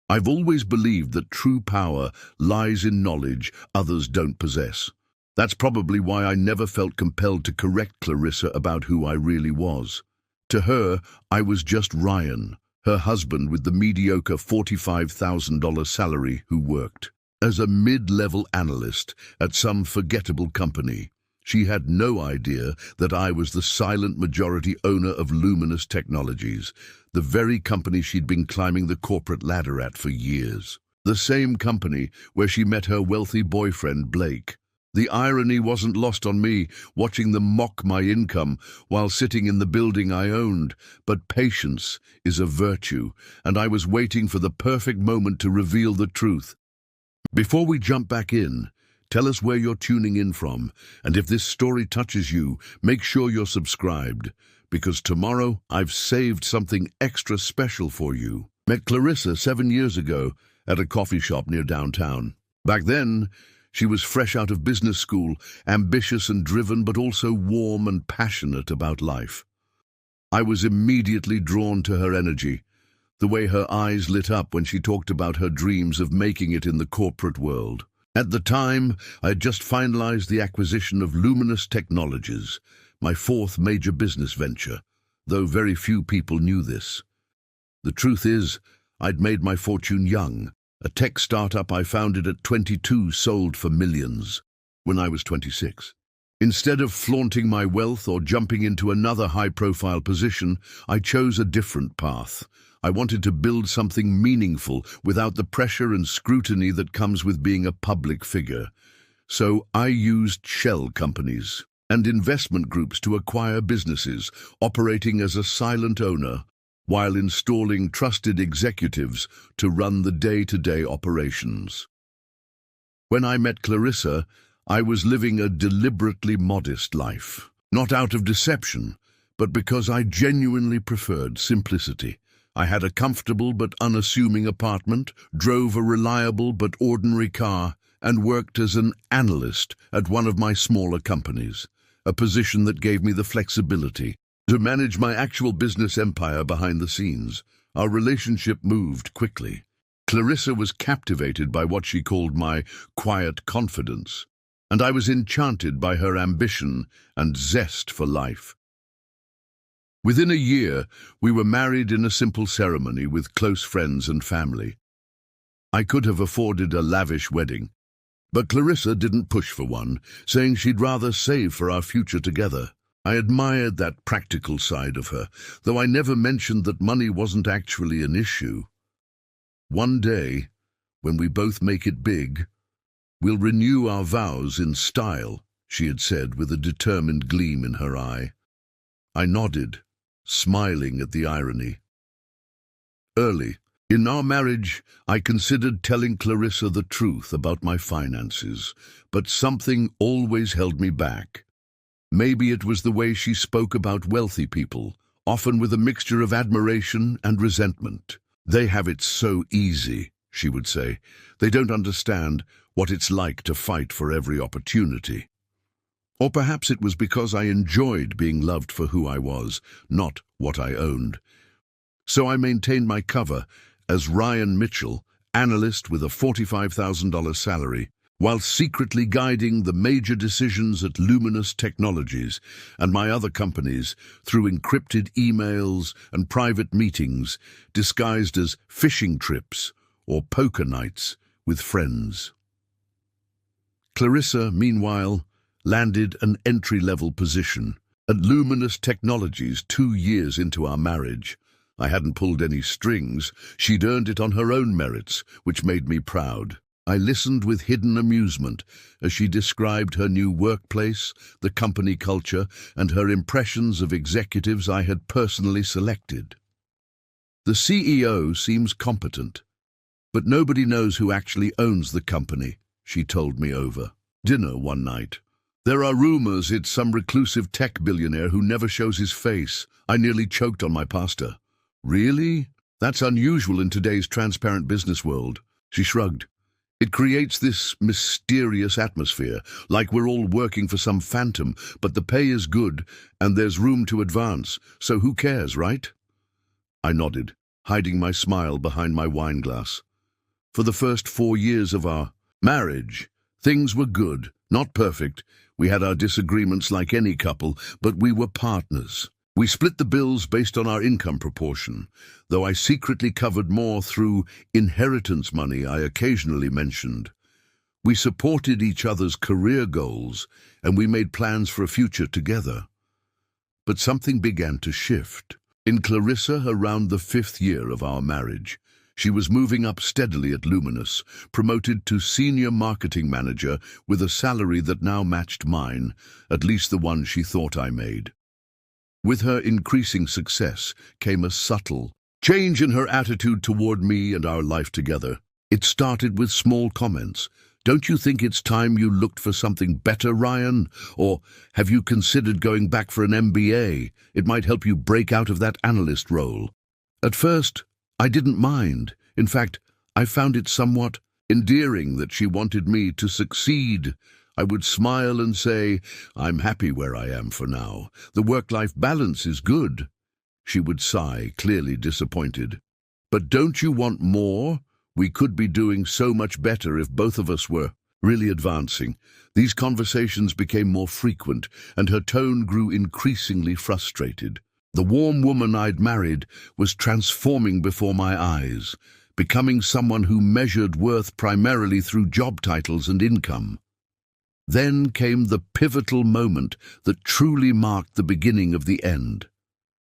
I've always believed that true power lies in knowledge others don't possess. That's probably why I never felt compelled to correct Clarissa about who I really was. To her, I was just Ryan, her husband with the mediocre $45,000 salary who worked as a mid-level analyst at some forgettable company. She had no idea that I was the silent majority owner of Luminous Technologies, the very company she'd been climbing the corporate ladder at for years. The same company where she met her wealthy boyfriend, Blake. The irony wasn't lost on me, watching them mock my income while sitting in the building I owned. But patience is a virtue, and I was waiting for the perfect moment to reveal the truth. Before we jump back in, tell us where you're tuning in from, and if this story touches you, make sure you're subscribed, because tomorrow I've saved something extra special for you. Met Clarissa 7 years ago at a coffee shop near downtown. Back then, she was fresh out of business school, ambitious and driven, but also warm and passionate about life. I was immediately drawn to her energy, the way her eyes lit up when she talked about her dreams of making it in the corporate world. At the time, I had just finalized the acquisition of Luminous Technologies, my fourth major business venture, though very few people knew this. The truth is, I'd made my fortune young. A tech startup I founded at 22 sold for millions when I was 26. Instead of flaunting my wealth or jumping into another high-profile position, I chose a different path. I wanted to build something meaningful without the pressure and scrutiny that comes with being a public figure. So I used shell companies and investment groups to acquire businesses, operating as a silent owner, while installing trusted executives to run the day-to-day operations. When I met Clarissa, I was living a deliberately modest life, not out of deception, but because I genuinely preferred simplicity. I had a comfortable but unassuming apartment, drove a reliable but ordinary car, and worked as an analyst at one of my smaller companies, a position that gave me the flexibility to manage my actual business empire behind the scenes. Our relationship moved quickly. Clarissa was captivated by what she called my quiet confidence, and I was enchanted by her ambition and zest for life. Within a year, we were married in a simple ceremony with close friends and family. I could have afforded a lavish wedding, but Clarissa didn't push for one, saying she'd rather save for our future together. I admired that practical side of her, though I never mentioned that money wasn't actually an issue. One day, when we both make it big, we'll renew our vows in style, she had said with a determined gleam in her eye. I nodded, smiling at the irony. Early in our marriage, I considered telling Clarissa the truth about my finances, but something always held me back. Maybe it was the way she spoke about wealthy people, often with a mixture of admiration and resentment. They have it so easy, she would say. They don't understand what it's like to fight for every opportunity. Or perhaps it was because I enjoyed being loved for who I was, not what I owned. So I maintained my cover as Ryan Mitchell, analyst with a $45,000 salary, while secretly guiding the major decisions at Luminous Technologies and my other companies through encrypted emails and private meetings disguised as fishing trips or poker nights with friends. Clarissa, meanwhile, landed an entry-level position at Luminous Technologies 2 years into our marriage. I hadn't pulled any strings. She'd earned it on her own merits, which made me proud. I listened with hidden amusement as she described her new workplace, the company culture, and her impressions of executives I had personally selected. The CEO seems competent, but nobody knows who actually owns the company, she told me over dinner one night. There are rumors it's some reclusive tech billionaire who never shows his face. I nearly choked on my pasta. Really? That's unusual in today's transparent business world. She shrugged. It creates this mysterious atmosphere, like we're all working for some phantom, but the pay is good and there's room to advance, so who cares, right? I nodded, hiding my smile behind my wine glass. For the first 4 years of our marriage, things were good, not perfect. We had our disagreements like any couple, but we were partners. We split the bills based on our income proportion, though I secretly covered more through inheritance money I occasionally mentioned. We supported each other's career goals, and we made plans for a future together. But something began to shift. In Clarissa, around the 5th year of our marriage, she was moving up steadily at Luminous, promoted to senior marketing manager with a salary that now matched mine, at least the one she thought I made. With her increasing success came a subtle change in her attitude toward me and our life together. It started with small comments. "Don't you think it's time you looked for something better, Ryan? Or have you considered going back for an MBA? It might help you break out of that analyst role." At first, I didn't mind. In fact, I found it somewhat endearing that she wanted me to succeed. I would smile and say, "I'm happy where I am for now. The work-life balance is good." She would sigh, clearly disappointed. "But don't you want more? We could be doing so much better if both of us were really advancing." These conversations became more frequent, and her tone grew increasingly frustrated. The warm woman I'd married was transforming before my eyes, becoming someone who measured worth primarily through job titles and income. Then came the pivotal moment that truly marked the beginning of the end.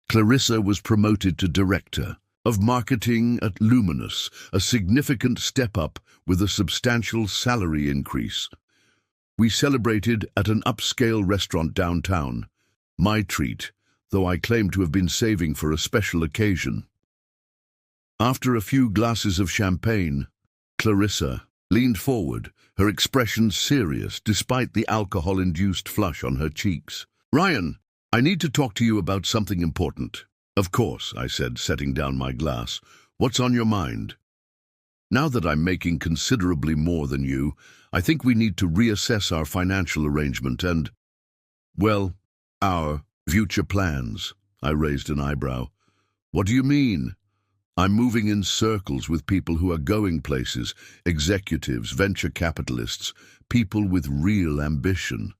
Clarissa was promoted to director of marketing at Luminous, a significant step up with a substantial salary increase. We celebrated at an upscale restaurant downtown. My treat, though I claimed to have been saving for a special occasion. After a few glasses of champagne, Clarissa leaned forward, her expression serious despite the alcohol-induced flush on her cheeks. "Ryan, I need to talk to you about something important." "Of course," I said, setting down my glass. "What's on your mind?" "Now that I'm making considerably more than you, I think we need to reassess our financial arrangement and, well, our future plans." I raised an eyebrow. "What do you mean?" "I'm moving in circles with people who are going places, executives, venture capitalists, people with real ambition."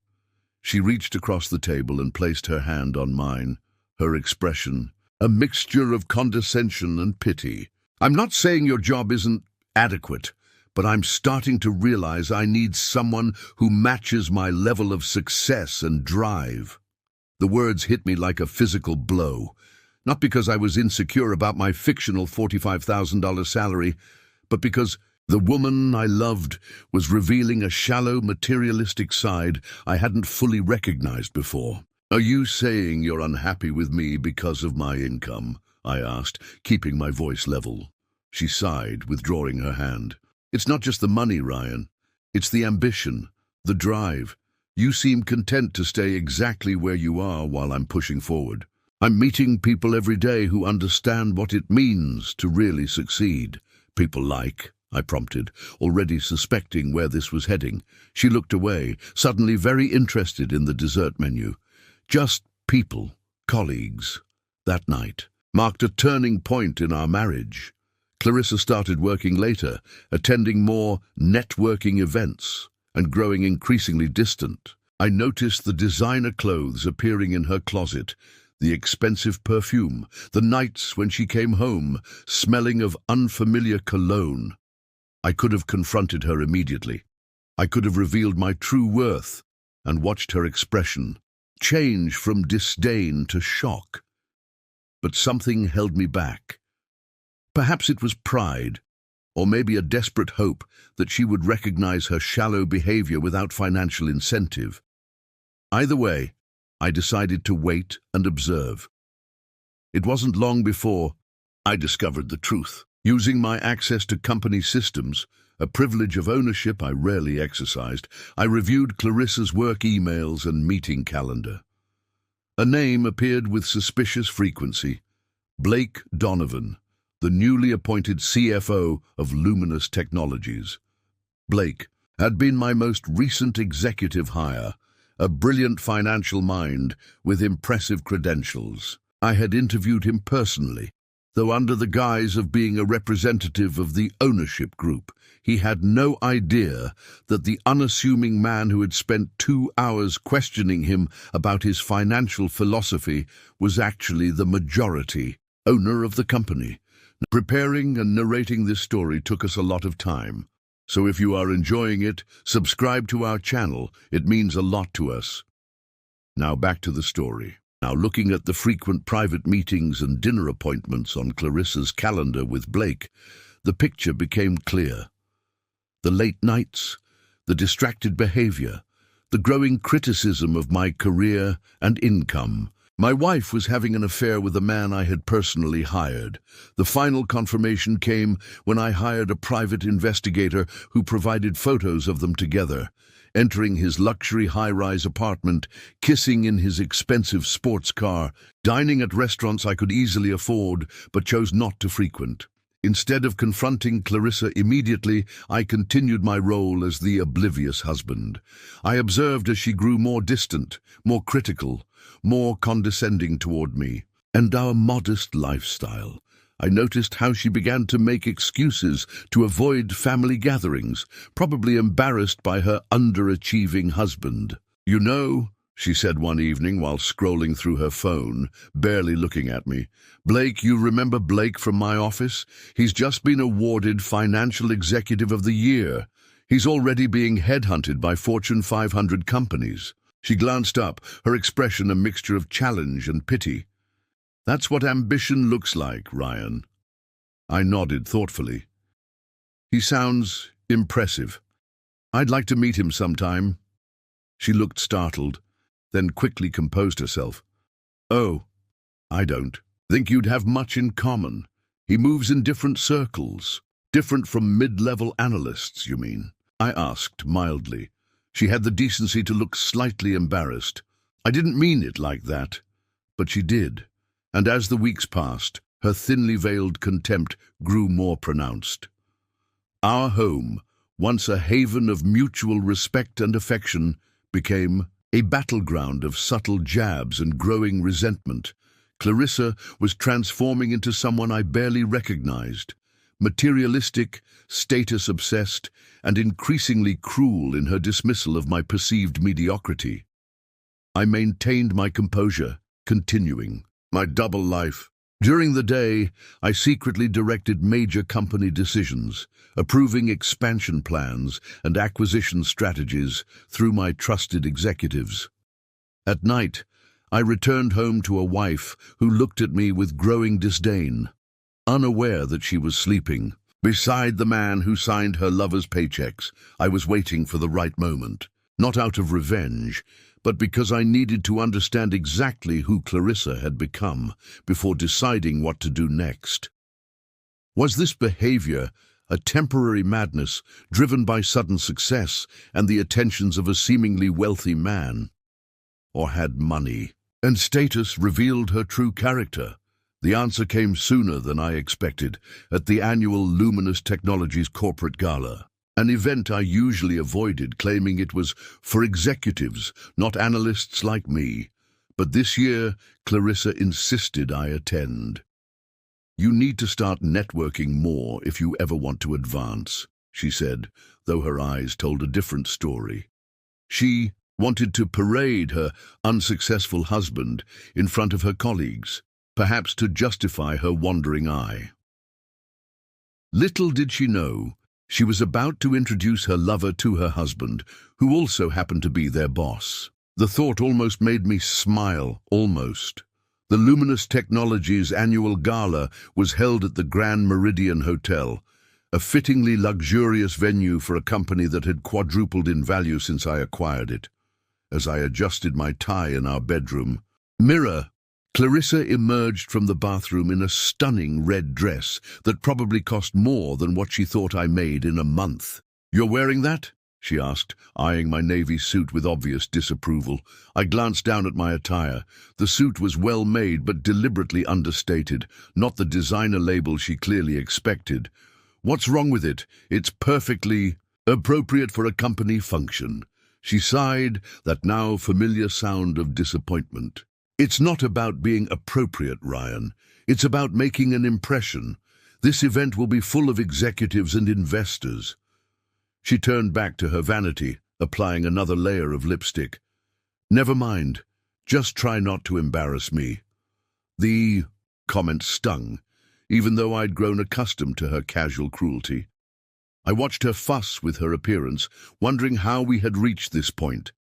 She reached across the table and placed her hand on mine, her expression a mixture of condescension and pity. "I'm not saying your job isn't adequate, but I'm starting to realize I need someone who matches my level of success and drive." The words hit me like a physical blow. Not because I was insecure about my fictional $45,000 salary, but because the woman I loved was revealing a shallow, materialistic side I hadn't fully recognized before. "Are you saying you're unhappy with me because of my income?" I asked, keeping my voice level. She sighed, withdrawing her hand. "It's not just the money, Ryan. It's the ambition, the drive. You seem content to stay exactly where you are while I'm pushing forward. I'm meeting people every day who understand what it means to really succeed." "People like," I prompted, already suspecting where this was heading. She looked away, suddenly very interested in the dessert menu. "Just people, colleagues." That night marked a turning point in our marriage. Clarissa started working later, attending more networking events, and growing increasingly distant. I noticed the designer clothes appearing in her closet, the expensive perfume, the nights when she came home, smelling of unfamiliar cologne. I could have confronted her immediately. I could have revealed my true worth and watched her expression change from disdain to shock. But something held me back. Perhaps it was pride, or maybe a desperate hope that she would recognize her shallow behavior without financial incentive. Either way, I decided to wait and observe. It wasn't long before I discovered the truth. Using my access to company systems, a privilege of ownership I rarely exercised, I reviewed Clarissa's work emails and meeting calendar. A name appeared with suspicious frequency: Blake Donovan, the newly appointed CFO of Luminous Technologies. Blake had been my most recent executive hire, a brilliant financial mind with impressive credentials. I had interviewed him personally, though under the guise of being a representative of the ownership group. He had no idea that the unassuming man who had spent 2 hours questioning him about his financial philosophy was actually the majority owner of the company. Preparing and narrating this story took us a lot of time, so if you are enjoying it, subscribe to our channel. It means a lot to us. Now back to the story. Now, looking at the frequent private meetings and dinner appointments on Clarissa's calendar with Blake, the picture became clear. The late nights, the distracted behavior, the growing criticism of my career and income. My wife was having an affair with a man I had personally hired. The final confirmation came when I hired a private investigator who provided photos of them together, entering his luxury high-rise apartment, kissing in his expensive sports car, dining at restaurants I could easily afford but chose not to frequent. Instead of confronting Clarissa immediately, I continued my role as the oblivious husband. I observed as she grew more distant, more critical, more condescending toward me, and our modest lifestyle. I noticed how she began to make excuses to avoid family gatherings, probably embarrassed by her underachieving husband. "You know," she said one evening while scrolling through her phone, barely looking at me, "Blake, you remember Blake from my office? He's just been awarded Financial Executive of the Year. He's already being headhunted by Fortune 500 companies." She glanced up, her expression a mixture of challenge and pity. "That's what ambition looks like, Ryan." I nodded thoughtfully. "He sounds impressive. I'd like to meet him sometime." She looked startled, then quickly composed herself. "Oh, I don't think you'd have much in common. He moves in different circles. Different from mid-level analysts, you mean?" I asked mildly. She had the decency to look slightly embarrassed. I didn't mean it like that, but she did. And as the weeks passed, her thinly veiled contempt grew more pronounced. Our home, once a haven of mutual respect and affection, became a battleground of subtle jabs and growing resentment. Clarissa was transforming into someone I barely recognized, materialistic, status-obsessed, and increasingly cruel in her dismissal of my perceived mediocrity. I maintained my composure, continuing my double life. During the day, I secretly directed major company decisions, approving expansion plans and acquisition strategies through my trusted executives. At night, I returned home to a wife who looked at me with growing disdain, unaware that she was sleeping. Beside the man who signed her lover's paychecks, I was waiting for the right moment, not out of revenge, but because I needed to understand exactly who Clarissa had become before deciding what to do next. Was this behavior a temporary madness driven by sudden success and the attentions of a seemingly wealthy man? Or had money and status revealed her true character? The answer came sooner than I expected at the annual Luminous Technologies corporate gala, an event I usually avoided, claiming it was for executives, not analysts like me. But this year, Clarissa insisted I attend. "You need to start networking more if you ever want to advance," she said, though her eyes told a different story. She wanted to parade her unsuccessful husband in front of her colleagues, perhaps to justify her wandering eye. Little did she know, she was about to introduce her lover to her husband, who also happened to be their boss. The thought almost made me smile, almost. The Luminous Technologies annual gala was held at the Grand Meridian Hotel, a fittingly luxurious venue for a company that had quadrupled in value since I acquired it. As I adjusted my tie in our bedroom mirror, Clarissa emerged from the bathroom in a stunning red dress that probably cost more than what she thought I made in a month. "You're wearing that?" she asked, eyeing my navy suit with obvious disapproval. I glanced down at my attire. The suit was well made but deliberately understated, not the designer label she clearly expected. "What's wrong with it? It's perfectly appropriate for a company function." She sighed, that now familiar sound of disappointment. It's not about being appropriate, Ryan. It's about making an impression. This event will be full of executives and investors. She turned back to her vanity, applying another layer of lipstick. Never mind. Just try not to embarrass me. The comment stung, even though I'd grown accustomed to her casual cruelty. I watched her fuss with her appearance, wondering how we had reached this point,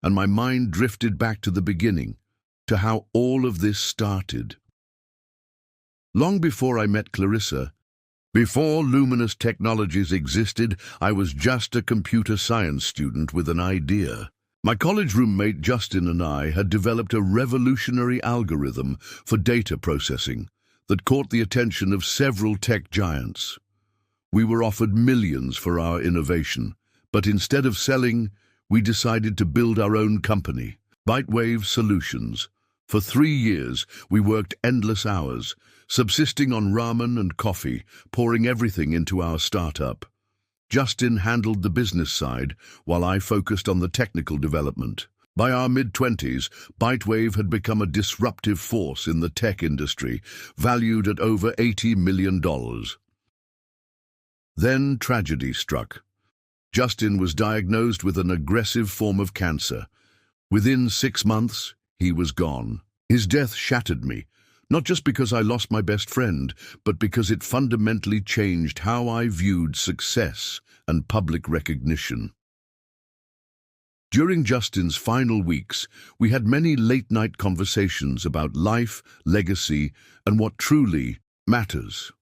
and my mind drifted back to the beginning, to how all of this started. Long before I met Clarissa, before Luminous Technologies existed, I was just a computer science student with an idea. My college roommate Justin and I had developed a revolutionary algorithm for data processing that caught the attention of several tech giants. We were offered millions for our innovation, but instead of selling, we decided to build our own company, Bytewave Solutions. For 3 years, we worked endless hours, subsisting on ramen and coffee, pouring everything into our startup. Justin handled the business side, while I focused on the technical development. By our mid-20s, Bytewave had become a disruptive force in the tech industry, valued at over $80 million. Then tragedy struck. Justin was diagnosed with an aggressive form of cancer. Within 6 months, he was gone. His death shattered me, not just because I lost my best friend, but because it fundamentally changed how I viewed success and public recognition. During Justin's final weeks, we had many late-night conversations about life, legacy, and what truly matters.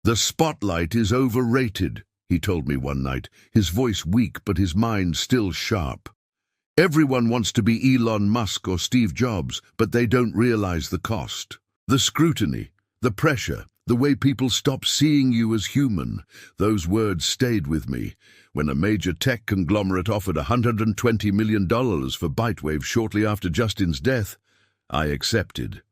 "The spotlight is overrated," he told me one night, his voice weak but his mind still sharp. "Everyone wants to be Elon Musk or Steve Jobs, but they don't realize the cost. The scrutiny, the pressure, the way people stop seeing you as human." Those words stayed with me. When a major tech conglomerate offered $120 million for Bytewave shortly after Justin's death, I accepted.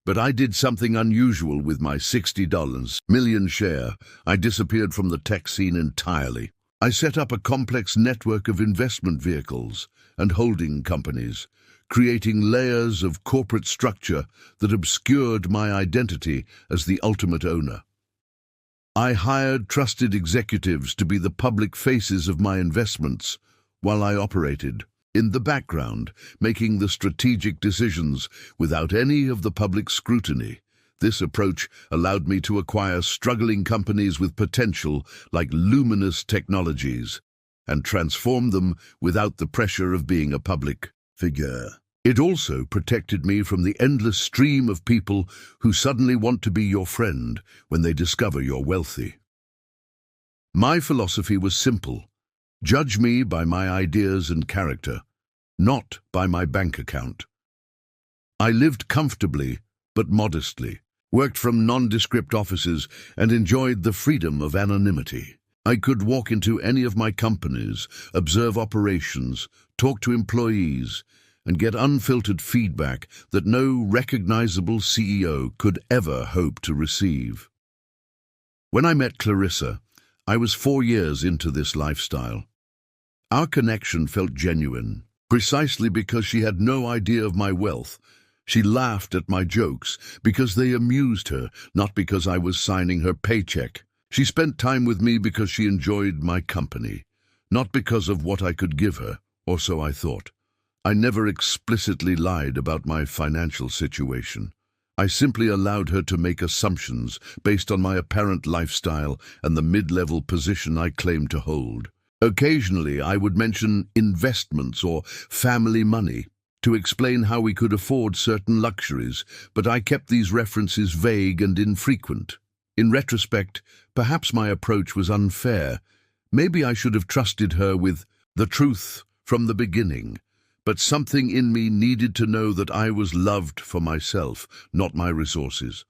But I did something unusual with my $60 million share. I disappeared from the tech scene entirely. I set up a complex network of investment vehicles and holding companies, creating layers of corporate structure that obscured my identity as the ultimate owner. I hired trusted executives to be the public faces of my investments while I operated in the background, making the strategic decisions without any of the public scrutiny. This approach allowed me to acquire struggling companies with potential like Luminous Technologies and transform them without the pressure of being a public figure. It also protected me from the endless stream of people who suddenly want to be your friend when they discover you're wealthy. My philosophy was simple. Judge me by my ideas and character, not by my bank account. I lived comfortably but modestly, worked from nondescript offices, and enjoyed the freedom of anonymity. I could walk into any of my companies, observe operations, talk to employees, and get unfiltered feedback that no recognizable CEO could ever hope to receive. When I met Clarissa, I was 4 years into this lifestyle. Our connection felt genuine, precisely because she had no idea of my wealth. She laughed at my jokes because they amused her, not because I was signing her paycheck. She spent time with me because she enjoyed my company, not because of what I could give her, or so I thought. I never explicitly lied about my financial situation. I simply allowed her to make assumptions based on my apparent lifestyle and the mid-level position I claimed to hold. Occasionally, I would mention investments or family money to explain how we could afford certain luxuries, but I kept these references vague and infrequent. In retrospect, perhaps my approach was unfair. Maybe I should have trusted her with the truth from the beginning. But something in me needed to know that I was loved for myself, not my resources.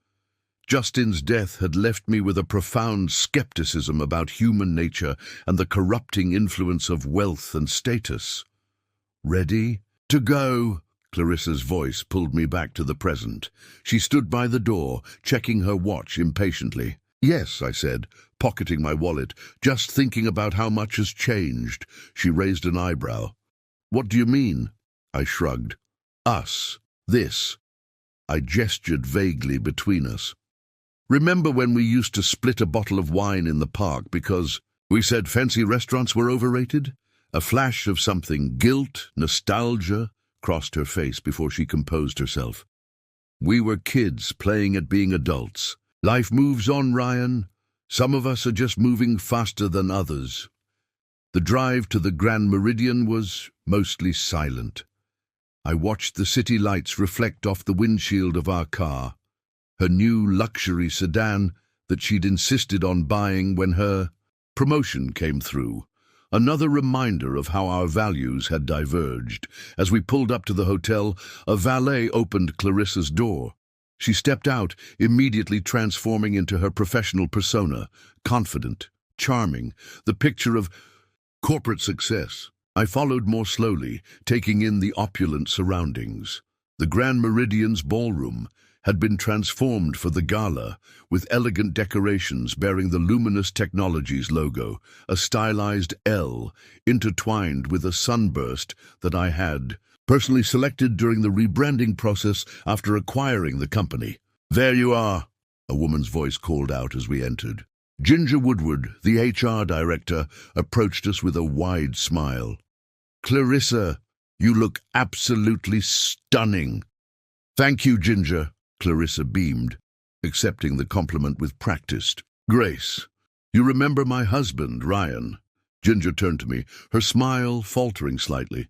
Justin's death had left me with a profound skepticism about human nature and the corrupting influence of wealth and status. "Ready to go?" Clarissa's voice pulled me back to the present. She stood by the door, checking her watch impatiently. "Yes," I said, pocketing my wallet, just thinking about how much has changed. She raised an eyebrow. "What do you mean?" I shrugged. "Us. This, I gestured vaguely between us. Remember when we used to split a bottle of wine in the park because we said fancy restaurants were overrated? A flash of something, guilt, nostalgia, crossed her face before she composed herself. We were kids playing at being adults. Life moves on, Ryan. Some of us are just moving faster than others. The drive to the Grand Meridian was mostly silent. I watched the city lights reflect off the windshield of our car, her new luxury sedan that she'd insisted on buying when her promotion came through. Another reminder of how our values had diverged. As we pulled up to the hotel, a valet opened Clarissa's door. She stepped out, immediately transforming into her professional persona, confident, charming, the picture of corporate success. I followed more slowly, taking in the opulent surroundings. The Grand Meridian's ballroom had been transformed for the gala, with elegant decorations bearing the Luminous Technologies logo, a stylized L intertwined with a sunburst that I had personally selected during the rebranding process after acquiring the company. "There you are," a woman's voice called out as we entered. Ginger Woodward, the HR director, approached us with a wide smile. "Clarissa, you look absolutely stunning." "Thank you, Ginger," Clarissa beamed, accepting the compliment with practiced grace. "You remember my husband, Ryan?" Ginger turned to me, her smile faltering slightly.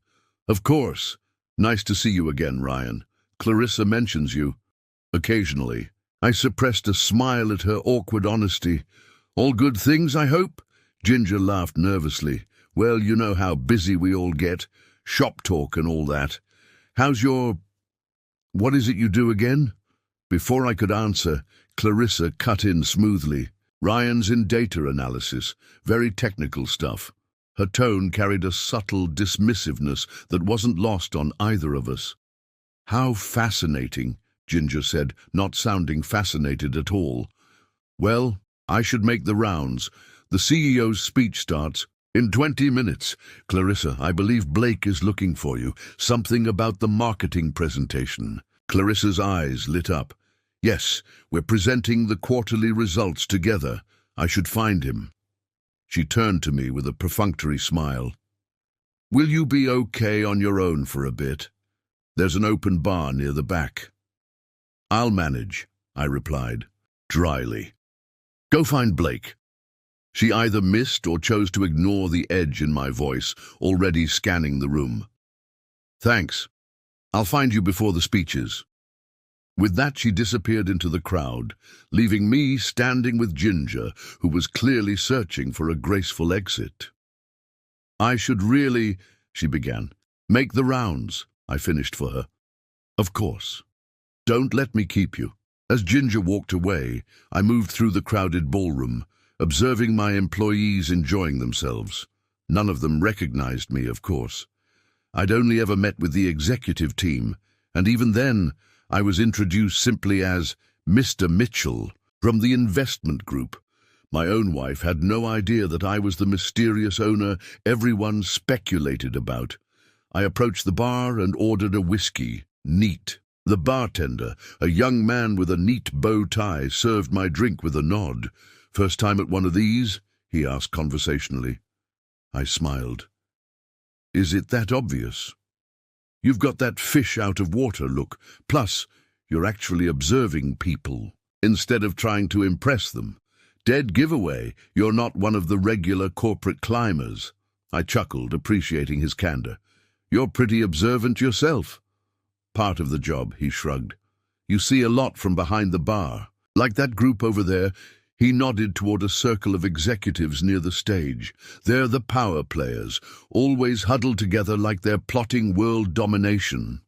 "Of course. Nice to see you again, Ryan. Clarissa mentions you occasionally." I suppressed a smile at her awkward honesty. "All good things, I hope?" Ginger laughed nervously. "Well, you know how busy we all get. Shop talk and all that. How's your... what is it you do again?" Before I could answer, Clarissa cut in smoothly. "Ryan's in data analysis, very technical stuff." Her tone carried a subtle dismissiveness that wasn't lost on either of us. "How fascinating," Ginger said, not sounding fascinated at all. "Well, I should make the rounds. The CEO's speech starts in 20 minutes. Clarissa, I believe Blake is looking for you. Something about the marketing presentation." Clarissa's eyes lit up. "Yes, we're presenting the quarterly results together. I should find him." She turned to me with a perfunctory smile. "Will you be okay on your own for a bit? There's an open bar near the back." "I'll manage," I replied, dryly. "Go find Blake." She either missed or chose to ignore the edge in my voice, already scanning the room. "Thanks. I'll find you before the speeches." With that, she disappeared into the crowd, leaving me standing with Ginger, who was clearly searching for a graceful exit. "I should really," she began. "Make the rounds," I finished for her. "Of course. Don't let me keep you." As Ginger walked away, I moved through the crowded ballroom, observing my employees enjoying themselves. None of them recognized me, of course. I'd only ever met with the executive team, and even then, I was introduced simply as Mr. Mitchell from the investment group. My own wife had no idea that I was the mysterious owner everyone speculated about. I approached the bar and ordered a whiskey, neat. The bartender, a young man with a neat bow tie, served my drink with a nod. "First time at one of these?" he asked conversationally. I smiled. "Is it that obvious? You've got that fish out of water look. Plus, you're actually observing people instead of trying to impress them. Dead giveaway, you're not one of the regular corporate climbers." I chuckled, appreciating his candor. "You're pretty observant yourself." "Part of the job," he shrugged. "You see a lot from behind the bar. Like that group over there." He nodded toward a circle of executives near the stage. "They're the power players, always huddled together like they're plotting world domination."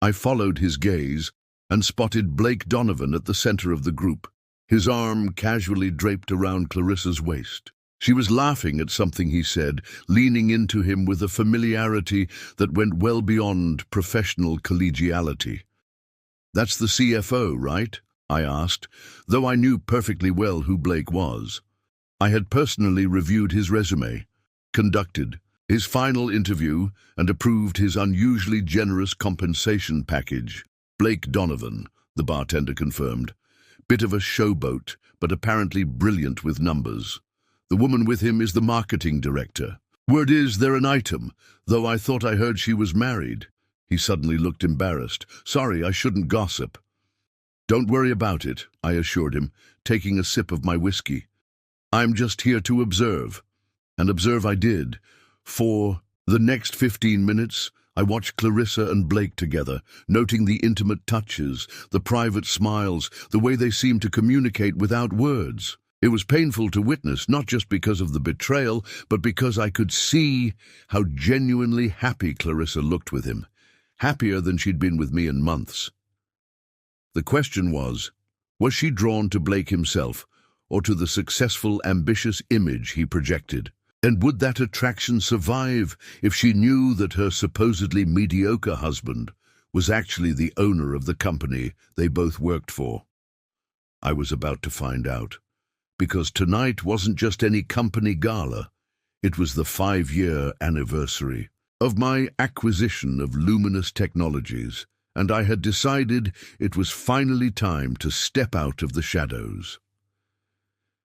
I followed his gaze and spotted Blake Donovan at the center of the group, his arm casually draped around Clarissa's waist. She was laughing at something he said, leaning into him with a familiarity that went well beyond professional collegiality. "That's the CFO, right?" I asked, though I knew perfectly well who Blake was. I had personally reviewed his resume, conducted His final interview, and approved his unusually generous compensation package. Blake Donovan, the bartender confirmed. Bit of a showboat, but apparently brilliant with numbers. The woman with him is the marketing director. Word is they're an item, though I thought I heard she was married. He suddenly looked embarrassed. Sorry, I shouldn't gossip. Don't worry about it, I assured him, taking a sip of my whiskey. I'm just here to observe. And observe I did. For the next 15 minutes, I watched Clarissa and Blake together, noting the intimate touches, the private smiles, the way they seemed to communicate without words. It was painful to witness, not just because of the betrayal, but because I could see how genuinely happy Clarissa looked with him, happier than she'd been with me in months. The question was she drawn to Blake himself, or to the successful, ambitious image he projected? And would that attraction survive if she knew that her supposedly mediocre husband was actually the owner of the company they both worked for? I was about to find out, because tonight wasn't just any company gala. It was the 5-year anniversary of my acquisition of Luminous Technologies, and I had decided it was finally time to step out of the shadows.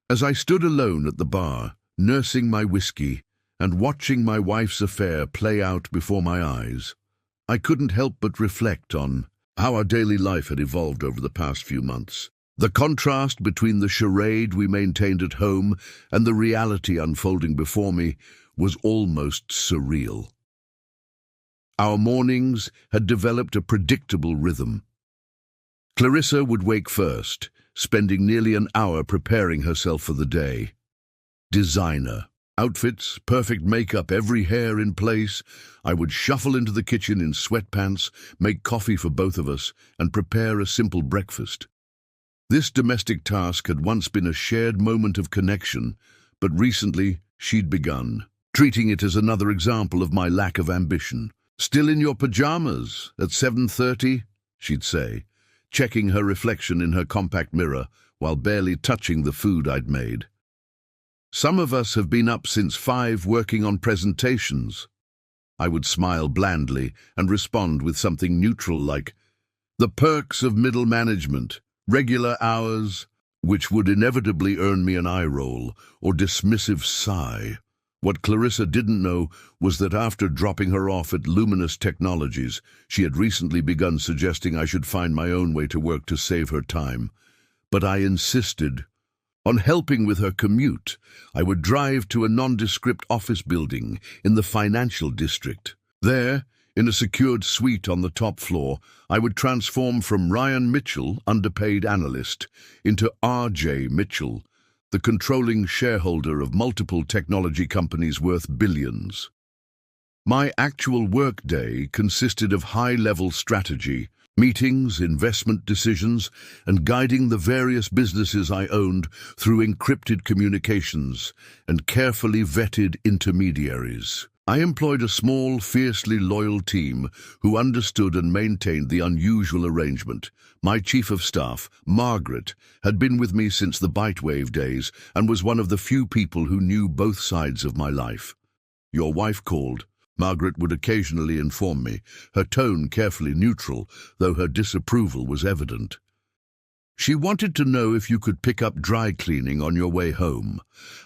As I stood alone at the bar, nursing my whiskey and watching my wife's affair play out before my eyes, I couldn't help but reflect on how our daily life had evolved over the past few months. The contrast between the charade we maintained at home and the reality unfolding before me was almost surreal. Our mornings had developed a predictable rhythm. Clarissa would wake first, spending nearly an hour preparing herself for the day. Designer. Outfits, perfect makeup, every hair in place. I would shuffle into the kitchen in sweatpants, make coffee for both of us, and prepare a simple breakfast. This domestic task had once been a shared moment of connection, but recently she'd begun, treating it as another example of my lack of ambition. Still in your pajamas at 7:30, she'd say, checking her reflection in her compact mirror while barely touching the food I'd made. Some of us have been up since 5 working on presentations. I would smile blandly and respond with something neutral like, the perks of middle management, regular hours, which would inevitably earn me an eye roll or dismissive sigh. What Clarissa didn't know was that after dropping her off at Luminous Technologies, she had recently begun suggesting I should find my own way to work to save her time. But I insisted on helping with her commute. I would drive to a nondescript office building in the financial district. There, in a secured suite on the top floor, I would transform from Ryan Mitchell, underpaid analyst, into R.J. Mitchell, the controlling shareholder of multiple technology companies worth billions. My actual workday consisted of high-level strategy, meetings, investment decisions, and guiding the various businesses I owned through encrypted communications and carefully vetted intermediaries. I employed a small, fiercely loyal team who understood and maintained the unusual arrangement. My chief of staff, Margaret, had been with me since the Bitewave days and was one of the few people who knew both sides of my life. Your wife called. Margaret would occasionally inform me, her tone carefully neutral, though her disapproval was evident. She wanted to know if you could pick up dry cleaning on your way home.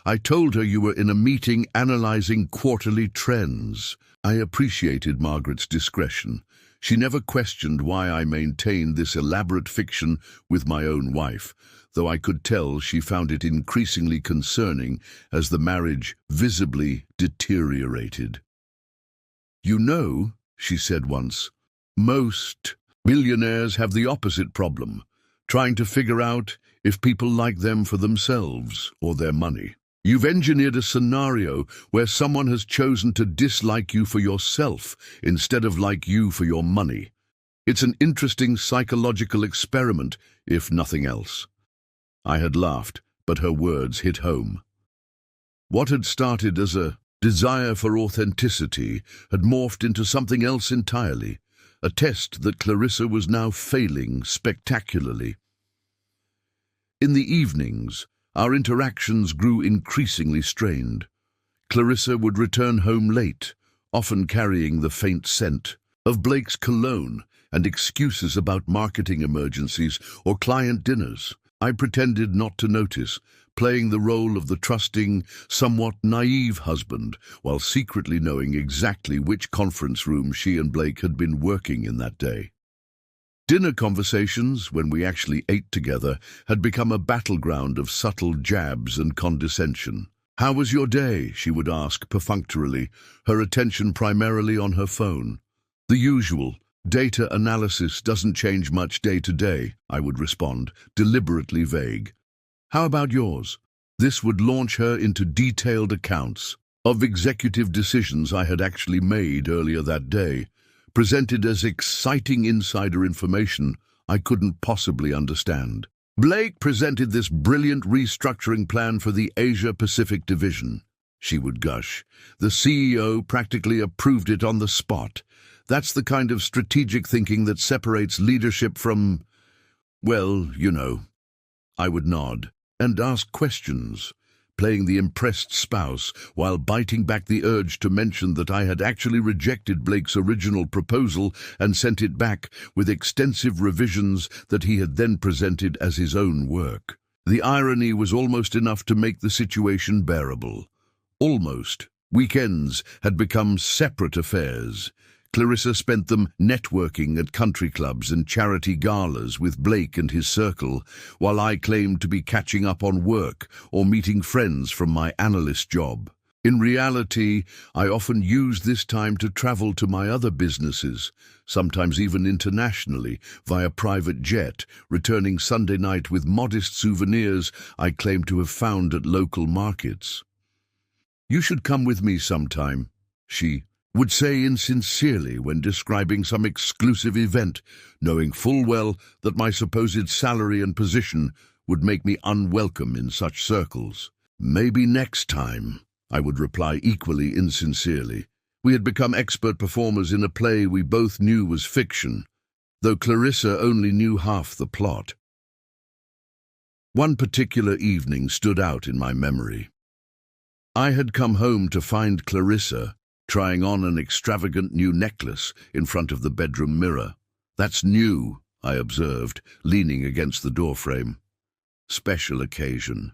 I told her you were in a meeting analyzing quarterly trends. I appreciated Margaret's discretion. She never questioned why I maintained this elaborate fiction with my own wife, though I could tell she found it increasingly concerning as the marriage visibly deteriorated. You know, she said once, most billionaires have the opposite problem, trying to figure out if people like them for themselves or their money. You've engineered a scenario where someone has chosen to dislike you for yourself instead of like you for your money. It's an interesting psychological experiment, if nothing else. I had laughed, but her words hit home. What had started as a desire for authenticity had morphed into something else entirely, a test that Clarissa was now failing spectacularly. In the evenings, our interactions grew increasingly strained. Clarissa would return home late, often carrying the faint scent of Blake's cologne and excuses about marketing emergencies or client dinners. I pretended not to notice, playing the role of the trusting, somewhat naive husband, while secretly knowing exactly which conference room she and Blake had been working in that day. Dinner conversations, when we actually ate together, had become a battleground of subtle jabs and condescension. "How was your day?" she would ask perfunctorily, her attention primarily on her phone. "The usual. Data analysis doesn't change much day to day," I would respond, deliberately vague. "How about yours?" This would launch her into detailed accounts of executive decisions I had actually made earlier that day, presented as exciting insider information I couldn't possibly understand. "Blake presented this brilliant restructuring plan for the Asia-Pacific division," she would gush. "The CEO practically approved it on the spot. That's the kind of strategic thinking that separates leadership from, well, you know." I would nod and ask questions, playing the impressed spouse while biting back the urge to mention that I had actually rejected Blake's original proposal and sent it back with extensive revisions that he had then presented as his own work. The irony was almost enough to make the situation bearable. Almost. Weekends had become separate affairs. Clarissa spent them networking at country clubs and charity galas with Blake and his circle, while I claimed to be catching up on work or meeting friends from my analyst job. In reality, I often used this time to travel to my other businesses, sometimes even internationally, via private jet, returning Sunday night with modest souvenirs I claimed to have found at local markets. "You should come with me sometime," she would say insincerely when describing some exclusive event, knowing full well that my supposed salary and position would make me unwelcome in such circles. "Maybe next time," I would reply equally insincerely. We had become expert performers in a play we both knew was fiction, though Clarissa only knew half the plot. One particular evening stood out in my memory. I had come home to find Clarissa trying on an extravagant new necklace in front of the bedroom mirror. "That's new," I observed, leaning against the doorframe. "Special occasion."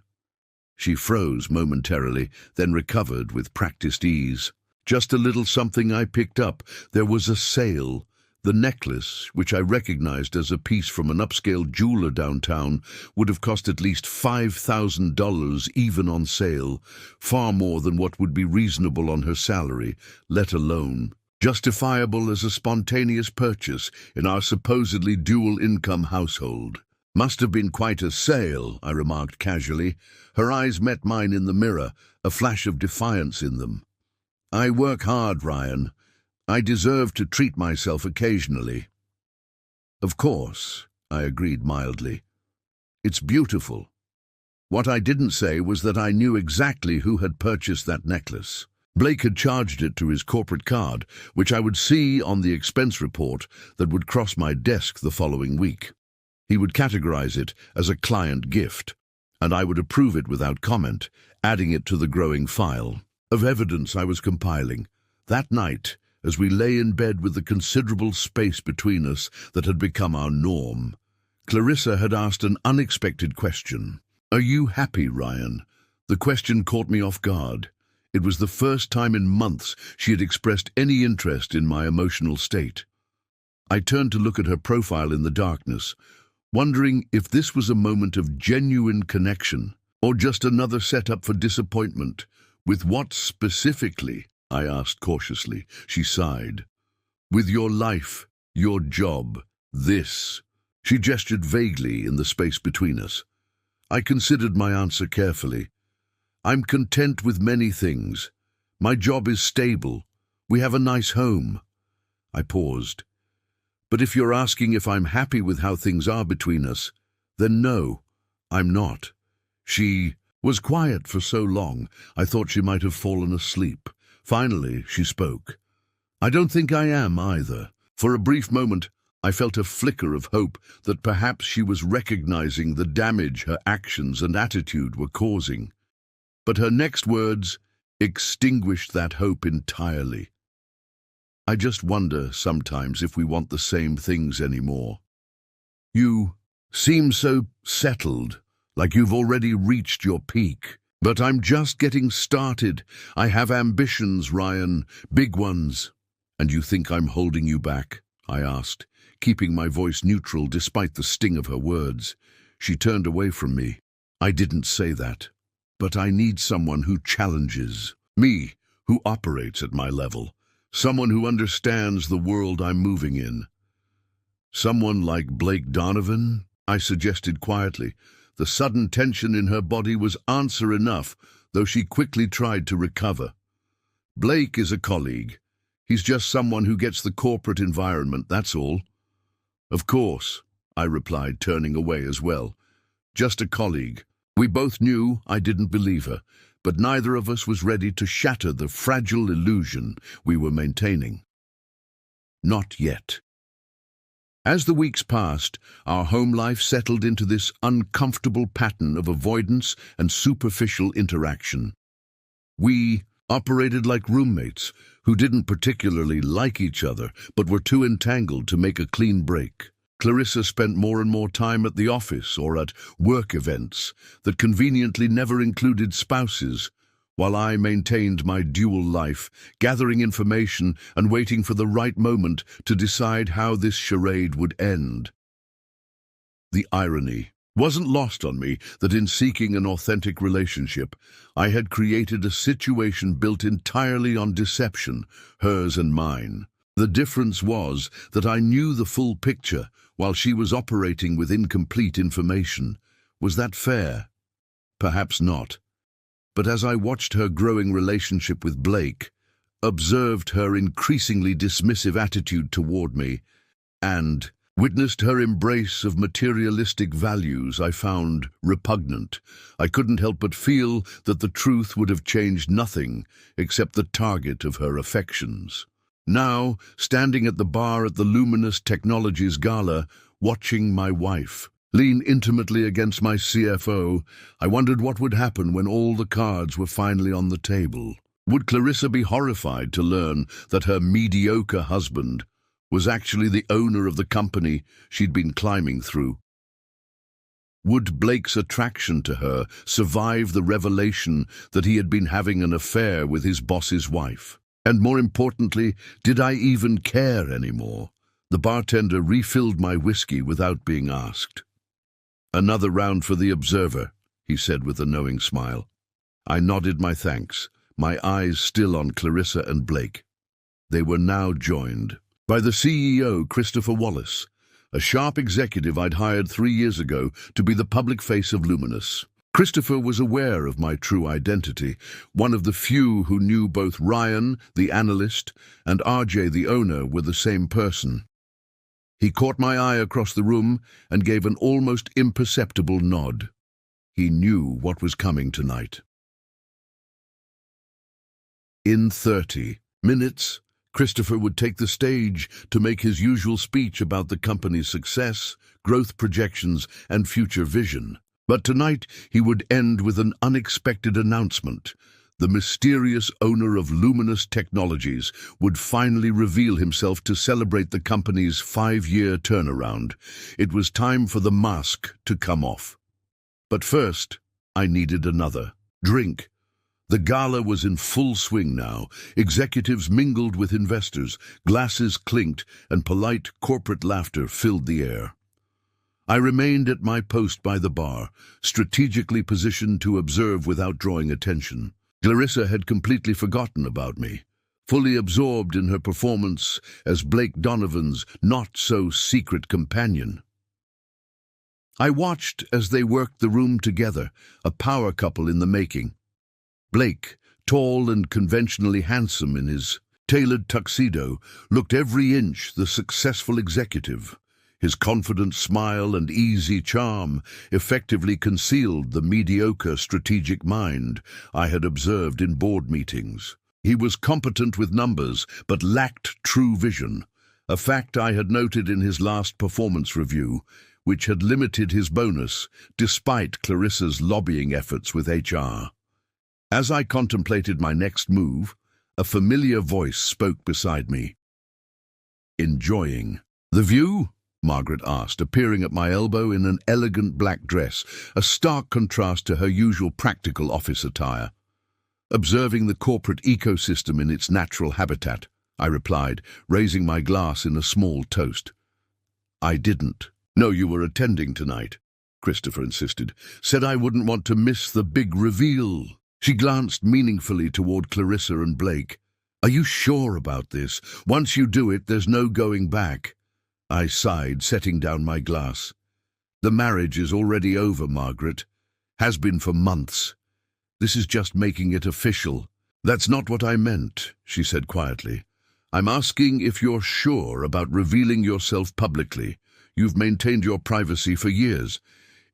She froze momentarily, then recovered with practiced ease. "Just a little something I picked up. There was a sale. The necklace, which I recognized as a piece from an upscale jeweler downtown, would have cost at least $5,000 even on sale, far more than what would be reasonable on her salary, let alone justifiable as a spontaneous purchase in our supposedly dual-income household. Must have been quite a sale," I remarked casually. Her eyes met mine in the mirror, a flash of defiance in them. "I work hard, Ryan. I deserve to treat myself occasionally." "Of course," I agreed mildly. "It's beautiful." What I didn't say was that I knew exactly who had purchased that necklace. Blake had charged it to his corporate card, which I would see on the expense report that would cross my desk the following week. He would categorize it as a client gift, and I would approve it without comment, adding it to the growing file of evidence I was compiling. That night, as we lay in bed with the considerable space between us that had become our norm, Clarissa had asked an unexpected question. "Are you happy, Ryan?" The question caught me off guard. It was the first time in months she had expressed any interest in my emotional state. I turned to look at her profile in the darkness, wondering if this was a moment of genuine connection or just another setup for disappointment. "With what specifically?" I asked cautiously. She sighed. "With your life, your job, this." She gestured vaguely in the space between us. I considered my answer carefully. "I'm content with many things. My job is stable. We have a nice home." I paused. "But if you're asking if I'm happy with how things are between us, then no, I'm not." She was quiet for so long, I thought she might have fallen asleep. Finally, she spoke. "I don't think I am either." For a brief moment, I felt a flicker of hope that perhaps she was recognizing the damage her actions and attitude were causing. But her next words extinguished that hope entirely. I just wonder sometimes if we want the same things anymore. You seem so settled, like you've already reached your peak. But I'm just getting started. I have ambitions, Ryan, big ones. And you think I'm holding you back? I asked, keeping my voice neutral despite the sting of her words. She turned away from me. I didn't say that. But I need someone who challenges me, who operates at my level, someone who understands the world I'm moving in. Someone like Blake Donovan, I suggested quietly. The sudden tension in her body was answer enough, though she quickly tried to recover. Blake is a colleague. He's just someone who gets the corporate environment, that's all. Of course, I replied, turning away as well. Just a colleague. We both knew I didn't believe her, but neither of us was ready to shatter the fragile illusion we were maintaining. Not yet. As the weeks passed, our home life settled into this uncomfortable pattern of avoidance and superficial interaction. We operated like roommates who didn't particularly like each other but were too entangled to make a clean break. Clarissa spent more and more time at the office or at work events that conveniently never included spouses, while I maintained my dual life, gathering information and waiting for the right moment to decide how this charade would end. The irony wasn't lost on me that in seeking an authentic relationship, I had created a situation built entirely on deception, hers and mine. The difference was that I knew the full picture while she was operating with incomplete information. Was that fair? Perhaps not. But as I watched her growing relationship with Blake, observed her increasingly dismissive attitude toward me, and witnessed her embrace of materialistic values I found repugnant, I couldn't help but feel that the truth would have changed nothing except the target of her affections. Now, standing at the bar at the Luminous Technologies gala, watching my wife lean intimately against my CFO, I wondered what would happen when all the cards were finally on the table. Would Clarissa be horrified to learn that her mediocre husband was actually the owner of the company she'd been climbing through? Would Blake's attraction to her survive the revelation that he had been having an affair with his boss's wife? And more importantly, did I even care anymore? The bartender refilled my whiskey without being asked. "Another round for the observer," he said with a knowing smile. I nodded my thanks, my eyes still on Clarissa and Blake. They were now joined by the CEO, Christopher Wallace, a sharp executive I'd hired 3 years ago to be the public face of Luminous. Christopher was aware of my true identity, one of the few who knew both Ryan, the analyst, and RJ, the owner, were the same person. He caught my eye across the room and gave an almost imperceptible nod. He knew what was coming tonight. In 30 minutes, Christopher would take the stage to make his usual speech about the company's success, growth projections, and future vision. But tonight he would end with an unexpected announcement. The mysterious owner of Luminous Technologies would finally reveal himself to celebrate the company's 5-year turnaround. It was time for the mask to come off. But first, I needed another drink. The gala was in full swing now. Executives mingled with investors, glasses clinked, and polite corporate laughter filled the air. I remained at my post by the bar, strategically positioned to observe without drawing attention. Clarissa had completely forgotten about me, fully absorbed in her performance as Blake Donovan's not-so-secret companion. I watched as they worked the room together, a power couple in the making. Blake, tall and conventionally handsome in his tailored tuxedo, looked every inch the successful executive. His confident smile and easy charm effectively concealed the mediocre strategic mind I had observed in board meetings. He was competent with numbers, but lacked true vision, a fact I had noted in his last performance review, which had limited his bonus despite Clarissa's lobbying efforts with HR. As I contemplated my next move, a familiar voice spoke beside me. "Enjoying the view?" Margaret asked, appearing at my elbow in an elegant black dress, a stark contrast to her usual practical office attire. "Observing the corporate ecosystem in its natural habitat," I replied, raising my glass in a small toast. "I didn't know you were attending tonight," Christopher insisted. "Said I wouldn't want to miss the big reveal." She glanced meaningfully toward Clarissa and Blake. "Are you sure about this? Once you do it, there's no going back." I sighed, setting down my glass. "The marriage is already over, Margaret. Has been for months. This is just making it official." "That's not what I meant," she said quietly. "I'm asking if you're sure about revealing yourself publicly. You've maintained your privacy for years.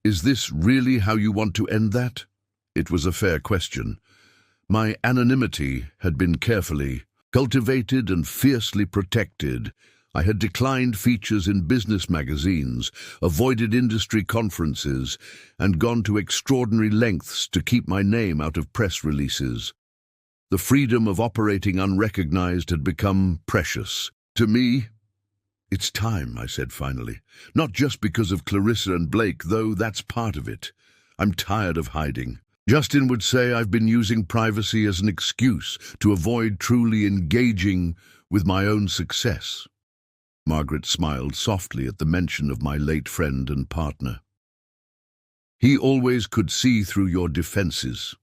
Is this really how you want to end that?" It was a fair question. My anonymity had been carefully cultivated and fiercely protected. I had declined features in business magazines, avoided industry conferences, and gone to extraordinary lengths to keep my name out of press releases. The freedom of operating unrecognized had become precious. To me, "It's time," I said finally. "Not just because of Clarissa and Blake, though that's part of it. I'm tired of hiding. Justin would say I've been using privacy as an excuse to avoid truly engaging with my own success." Margaret smiled softly at the mention of my late friend and partner. "He always could see through your defenses."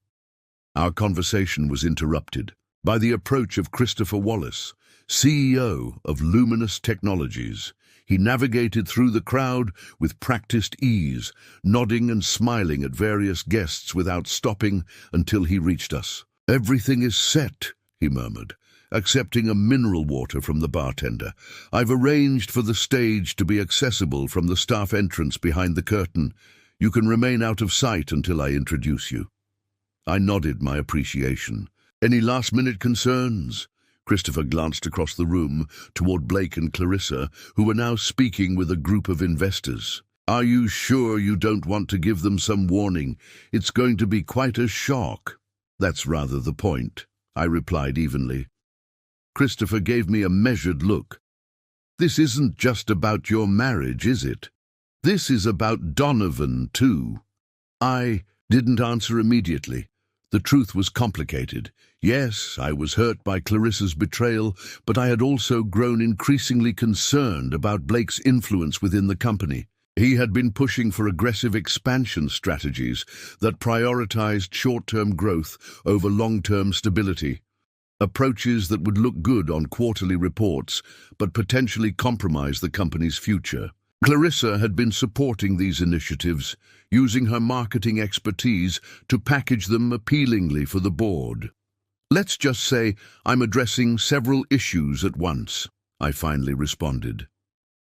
Our conversation was interrupted by the approach of Christopher Wallace, CEO of Luminous Technologies. He navigated through the crowd with practiced ease, nodding and smiling at various guests without stopping until he reached us. "Everything is set," he murmured, accepting a mineral water from the bartender. "I've arranged for the stage to be accessible from the staff entrance behind the curtain. You can remain out of sight until I introduce you." I nodded my appreciation. "Any last-minute concerns?" Christopher glanced across the room toward Blake and Clarissa, who were now speaking with a group of investors. "Are you sure you don't want to give them some warning? It's going to be quite a shock." "That's rather the point," I replied evenly. Christopher gave me a measured look. "This isn't just about your marriage, is it? This is about Donovan, too." I didn't answer immediately. The truth was complicated. Yes, I was hurt by Clarissa's betrayal, but I had also grown increasingly concerned about Blake's influence within the company. He had been pushing for aggressive expansion strategies that prioritized short-term growth over long-term stability. Approaches that would look good on quarterly reports, but potentially compromise the company's future. Clarissa had been supporting these initiatives, using her marketing expertise to package them appealingly for the board. "Let's just say I'm addressing several issues at once," I finally responded.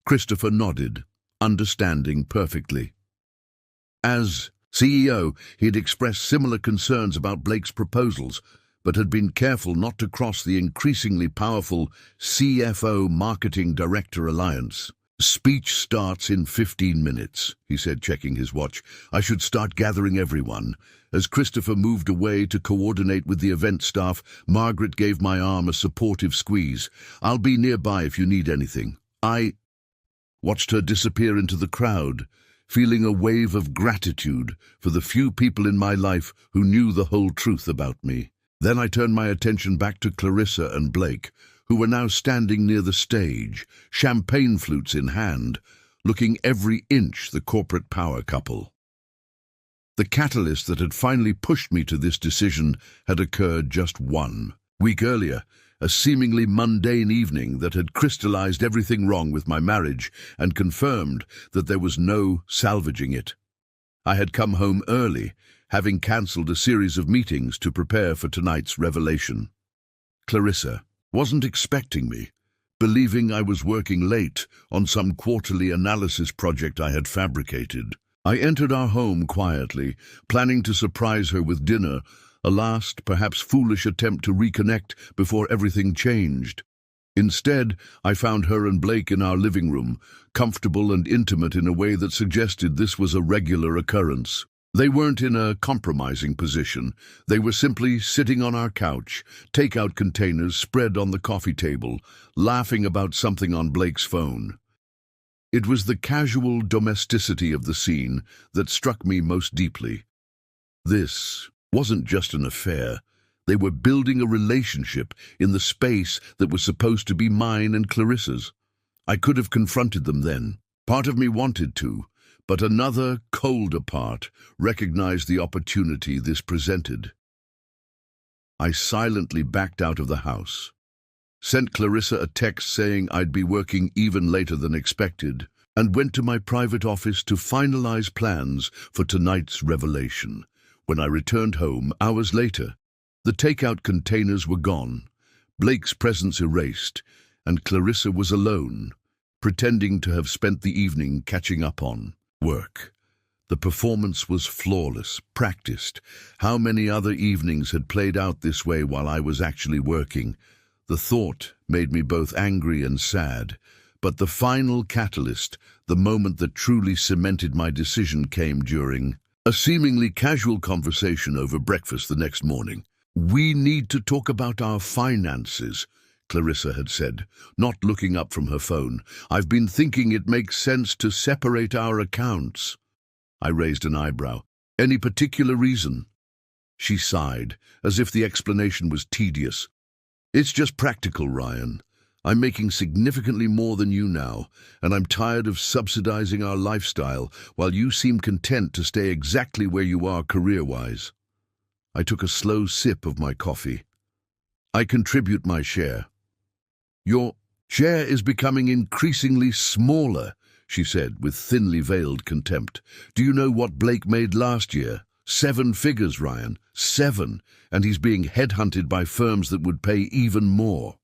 Christopher nodded, understanding perfectly. As CEO, he had expressed similar concerns about Blake's proposals, but had been careful not to cross the increasingly powerful CFO Marketing Director alliance. "Speech starts in 15 minutes, he said, checking his watch. "I should start gathering everyone." As Christopher moved away to coordinate with the event staff, Margaret gave my arm a supportive squeeze. "I'll be nearby if you need anything." I watched her disappear into the crowd, feeling a wave of gratitude for the few people in my life who knew the whole truth about me. Then I turned my attention back to Clarissa and Blake, who were now standing near the stage, champagne flutes in hand, looking every inch the corporate power couple. The catalyst that had finally pushed me to this decision had occurred just 1 week earlier, a seemingly mundane evening that had crystallized everything wrong with my marriage and confirmed that there was no salvaging it. I had come home early, having cancelled a series of meetings to prepare for tonight's revelation. Clarissa wasn't expecting me, believing I was working late on some quarterly analysis project I had fabricated. I entered our home quietly, planning to surprise her with dinner, a last, perhaps foolish attempt to reconnect before everything changed. Instead, I found her and Blake in our living room, comfortable and intimate in a way that suggested this was a regular occurrence. They weren't in a compromising position. They were simply sitting on our couch, takeout containers spread on the coffee table, laughing about something on Blake's phone. It was the casual domesticity of the scene that struck me most deeply. This wasn't just an affair. They were building a relationship in the space that was supposed to be mine and Clarissa's. I could have confronted them then. Part of me wanted to, but another, colder part recognized the opportunity this presented. I silently backed out of the house, sent Clarissa a text saying I'd be working even later than expected, and went to my private office to finalize plans for tonight's revelation. When I returned home, hours later, the takeout containers were gone, Blake's presence erased, and Clarissa was alone, pretending to have spent the evening catching up on work. The performance was flawless, practiced. How many other evenings had played out this way while I was actually working? The thought made me both angry and sad, but the final catalyst, the moment that truly cemented my decision, came during a seemingly casual conversation over breakfast the next morning. "We need to talk about our finances," Clarissa had said, not looking up from her phone. "I've been thinking it makes sense to separate our accounts." I raised an eyebrow. "Any particular reason?" She sighed, as if the explanation was tedious. "It's just practical, Ryan. I'm making significantly more than you now, and I'm tired of subsidizing our lifestyle while you seem content to stay exactly where you are career-wise." I took a slow sip of my coffee. "I contribute my share." "Your share is becoming increasingly smaller," she said with thinly veiled contempt. "Do you know what Blake made last year? 7 figures, Ryan. 7. And he's being headhunted by firms that would pay even more."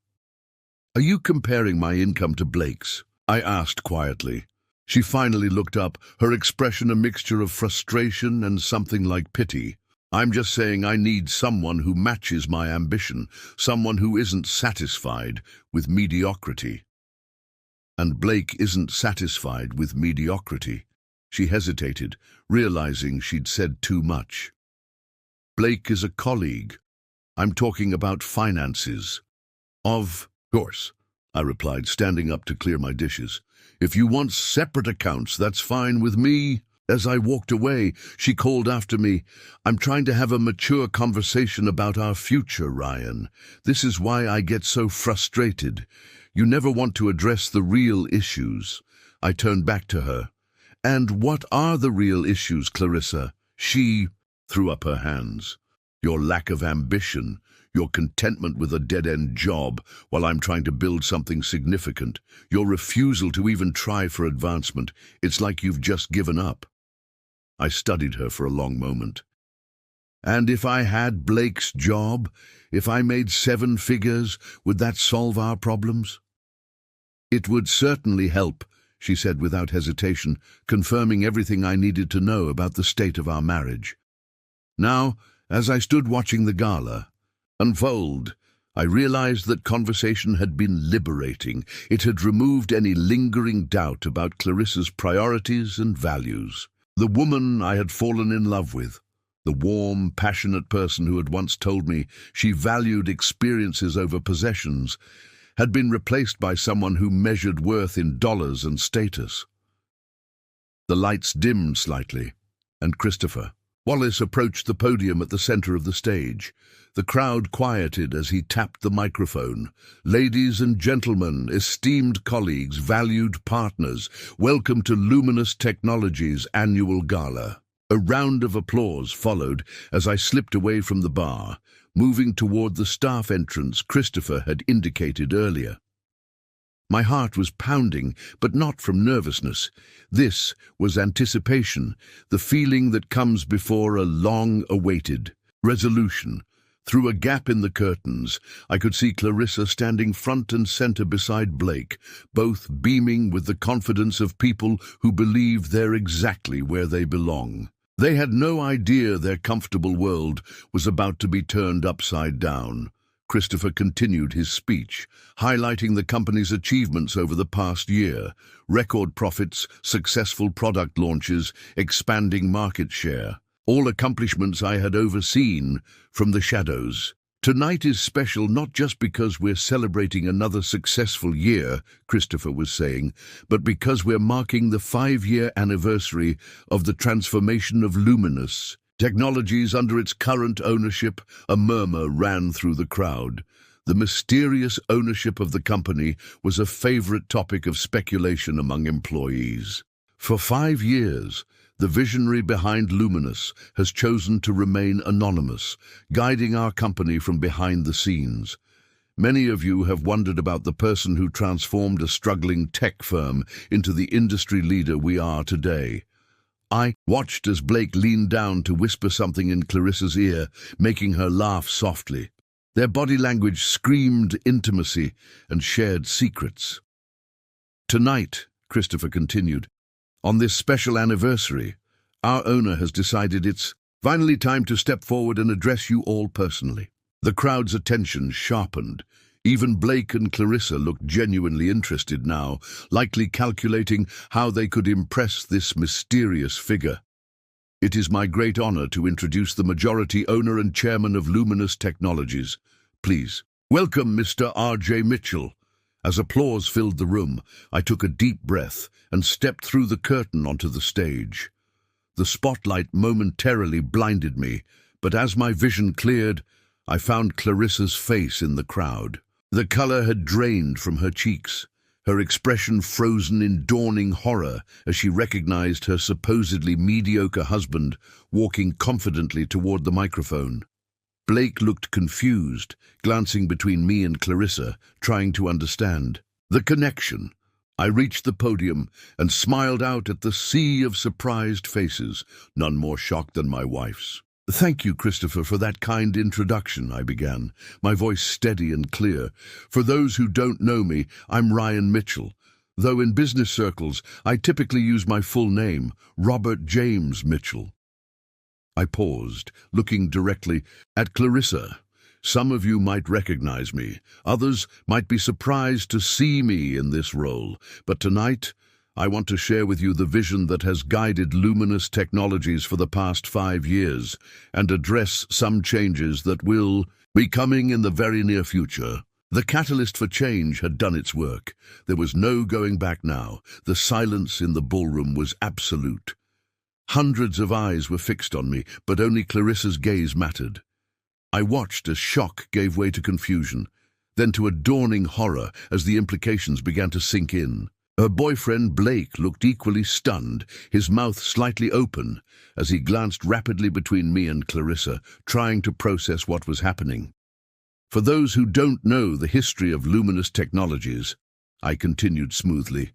"Are you comparing my income to Blake's?" I asked quietly. She finally looked up, her expression a mixture of frustration and something like pity. "I'm just saying I need someone who matches my ambition, someone who isn't satisfied with mediocrity." "And Blake isn't satisfied with mediocrity." She hesitated, realizing she'd said too much. "Blake is a colleague. I'm talking about finances." "Of course," I replied, standing up to clear my dishes. "If you want separate accounts, that's fine with me." As I walked away, she called after me, "I'm trying to have a mature conversation about our future, Ryan. This is why I get so frustrated. You never want to address the real issues." I turned back to her. "And what are the real issues, Clarissa?" She threw up her hands. "Your lack of ambition, your contentment with a dead-end job while I'm trying to build something significant, your refusal to even try for advancement. It's like you've just given up." I studied her for a long moment. "And if I had Blake's job, if I made 7 figures, would that solve our problems?" "It would certainly help," she said without hesitation, confirming everything I needed to know about the state of our marriage. Now, as I stood watching the gala unfold, I realized that conversation had been liberating. It had removed any lingering doubt about Clarissa's priorities and values. The woman I had fallen in love with, the warm, passionate person who had once told me she valued experiences over possessions, had been replaced by someone who measured worth in dollars and status. The lights dimmed slightly, and Christopher Wallace approached the podium at the center of the stage. The crowd quieted as he tapped the microphone. "Ladies and gentlemen, esteemed colleagues, valued partners, welcome to Luminous Technologies' annual gala." A round of applause followed as I slipped away from the bar, moving toward the staff entrance Christopher had indicated earlier. My heart was pounding, but not from nervousness. This was anticipation, the feeling that comes before a long-awaited resolution. Through a gap in the curtains, I could see Clarissa standing front and center beside Blake, both beaming with the confidence of people who believe they're exactly where they belong. They had no idea their comfortable world was about to be turned upside down. Christopher continued his speech, highlighting the company's achievements over the past year: record profits, successful product launches, expanding market share. all accomplishments I had overseen from the shadows. Tonight is special not just because we're celebrating another successful year, Christopher was saying, but because we're marking the 5-year anniversary of the transformation of Luminous Technologies under its current ownership. A murmur ran through the crowd. The mysterious ownership of the company was a favorite topic of speculation among employees. For 5 years, the visionary behind Luminous has chosen to remain anonymous, guiding our company from behind the scenes. Many of you have wondered about the person who transformed a struggling tech firm into the industry leader we are today. I watched as Blake leaned down to whisper something in Clarissa's ear, making her laugh softly. Their body language screamed intimacy and shared secrets. Tonight, Christopher continued, on this special anniversary, our owner has decided it's finally time to step forward and address you all personally. The crowd's attention sharpened. Even Blake and Clarissa looked genuinely interested now, likely calculating how they could impress this mysterious figure. It is my great honor to introduce the majority owner and chairman of Luminous Technologies. Please, welcome Mr. R.J. Mitchell. As applause filled the room, I took a deep breath and stepped through the curtain onto the stage. The spotlight momentarily blinded me, but as my vision cleared, I found Clarissa's face in the crowd. The color had drained from her cheeks, her expression frozen in dawning horror as she recognized her supposedly mediocre husband walking confidently toward the microphone. Blake looked confused, glancing between me and Clarissa, trying to understand the connection. I reached the podium and smiled out at the sea of surprised faces, none more shocked than my wife's. Thank you, Christopher, for that kind introduction, I began, my voice steady and clear. For those who don't know me, I'm Ryan Mitchell, though in business circles I typically use my full name, Robert James Mitchell. I paused, looking directly at Clarissa. Some of you might recognize me, others might be surprised to see me in this role, but tonight I want to share with you the vision that has guided Luminous Technologies for the past 5 years and address some changes that will be coming in the very near future. The catalyst for change had done its work. There was no going back now. The silence in the ballroom was absolute. Hundreds of eyes were fixed on me, but only Clarissa's gaze mattered. I watched as shock gave way to confusion, then to a dawning horror as the implications began to sink in. Her boyfriend, Blake, looked equally stunned, his mouth slightly open, as he glanced rapidly between me and Clarissa, trying to process what was happening. For those who don't know the history of Luminous Technologies, I continued smoothly.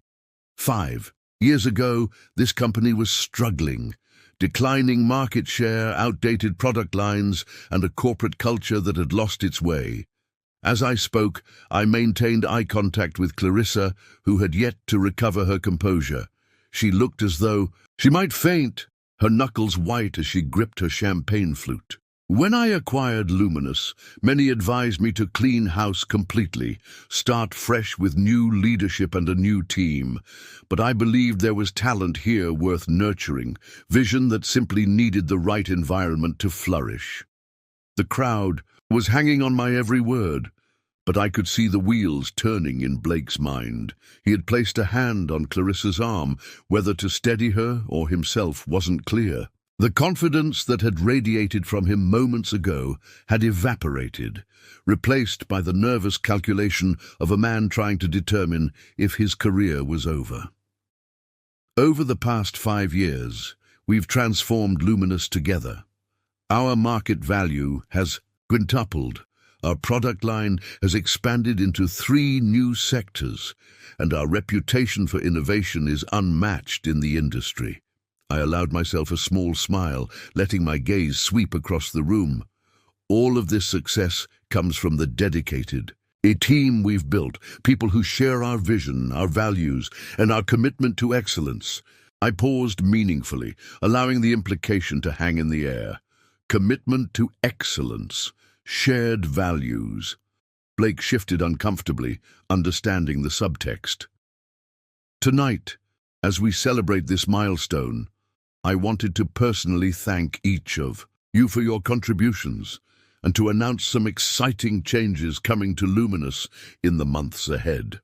5 years ago, this company was struggling. Declining market share, outdated product lines, and a corporate culture that had lost its way. As I spoke, I maintained eye contact with Clarissa, who had yet to recover her composure. She looked as though she might faint, her knuckles white as she gripped her champagne flute. When I acquired Luminous, many advised me to clean house completely, start fresh with new leadership and a new team. But I believed there was talent here worth nurturing, vision that simply needed the right environment to flourish. The crowd was hanging on my every word, but I could see the wheels turning in Blake's mind. He had placed a hand on Clarissa's arm. Whether to steady her or himself wasn't clear. The confidence that had radiated from him moments ago had evaporated, replaced by the nervous calculation of a man trying to determine if his career was over. Over the past 5 years, we've transformed Luminous together. Our market value has quintupled, our product line has expanded into 3 new sectors, and our reputation for innovation is unmatched in the industry. I allowed myself a small smile, letting my gaze sweep across the room. All of this success comes from the dedicated, a team we've built, people who share our vision, our values, and our commitment to excellence. I paused meaningfully, allowing the implication to hang in the air. Commitment to excellence, shared values. Blake shifted uncomfortably, understanding the subtext. Tonight, as we celebrate this milestone, I wanted to personally thank each of you for your contributions and to announce some exciting changes coming to Luminous in the months ahead.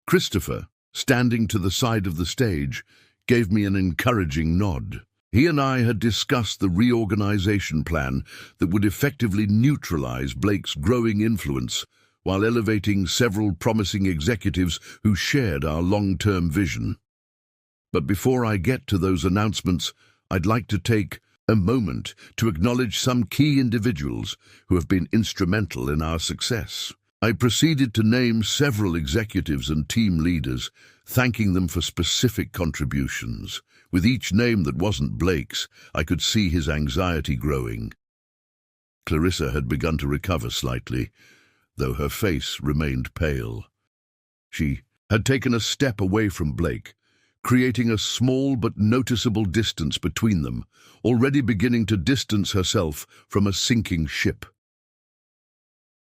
Christopher, standing to the side of the stage, gave me an encouraging nod. He and I had discussed the reorganization plan that would effectively neutralize Blake's growing influence while elevating several promising executives who shared our long-term vision. But before I get to those announcements, I'd like to take a moment to acknowledge some key individuals who have been instrumental in our success. I proceeded to name several executives and team leaders, thanking them for specific contributions. With each name that wasn't Blake's, I could see his anxiety growing. Clarissa had begun to recover slightly, though her face remained pale. She had taken a step away from Blake, creating a small but noticeable distance between them, already beginning to distance herself from a sinking ship.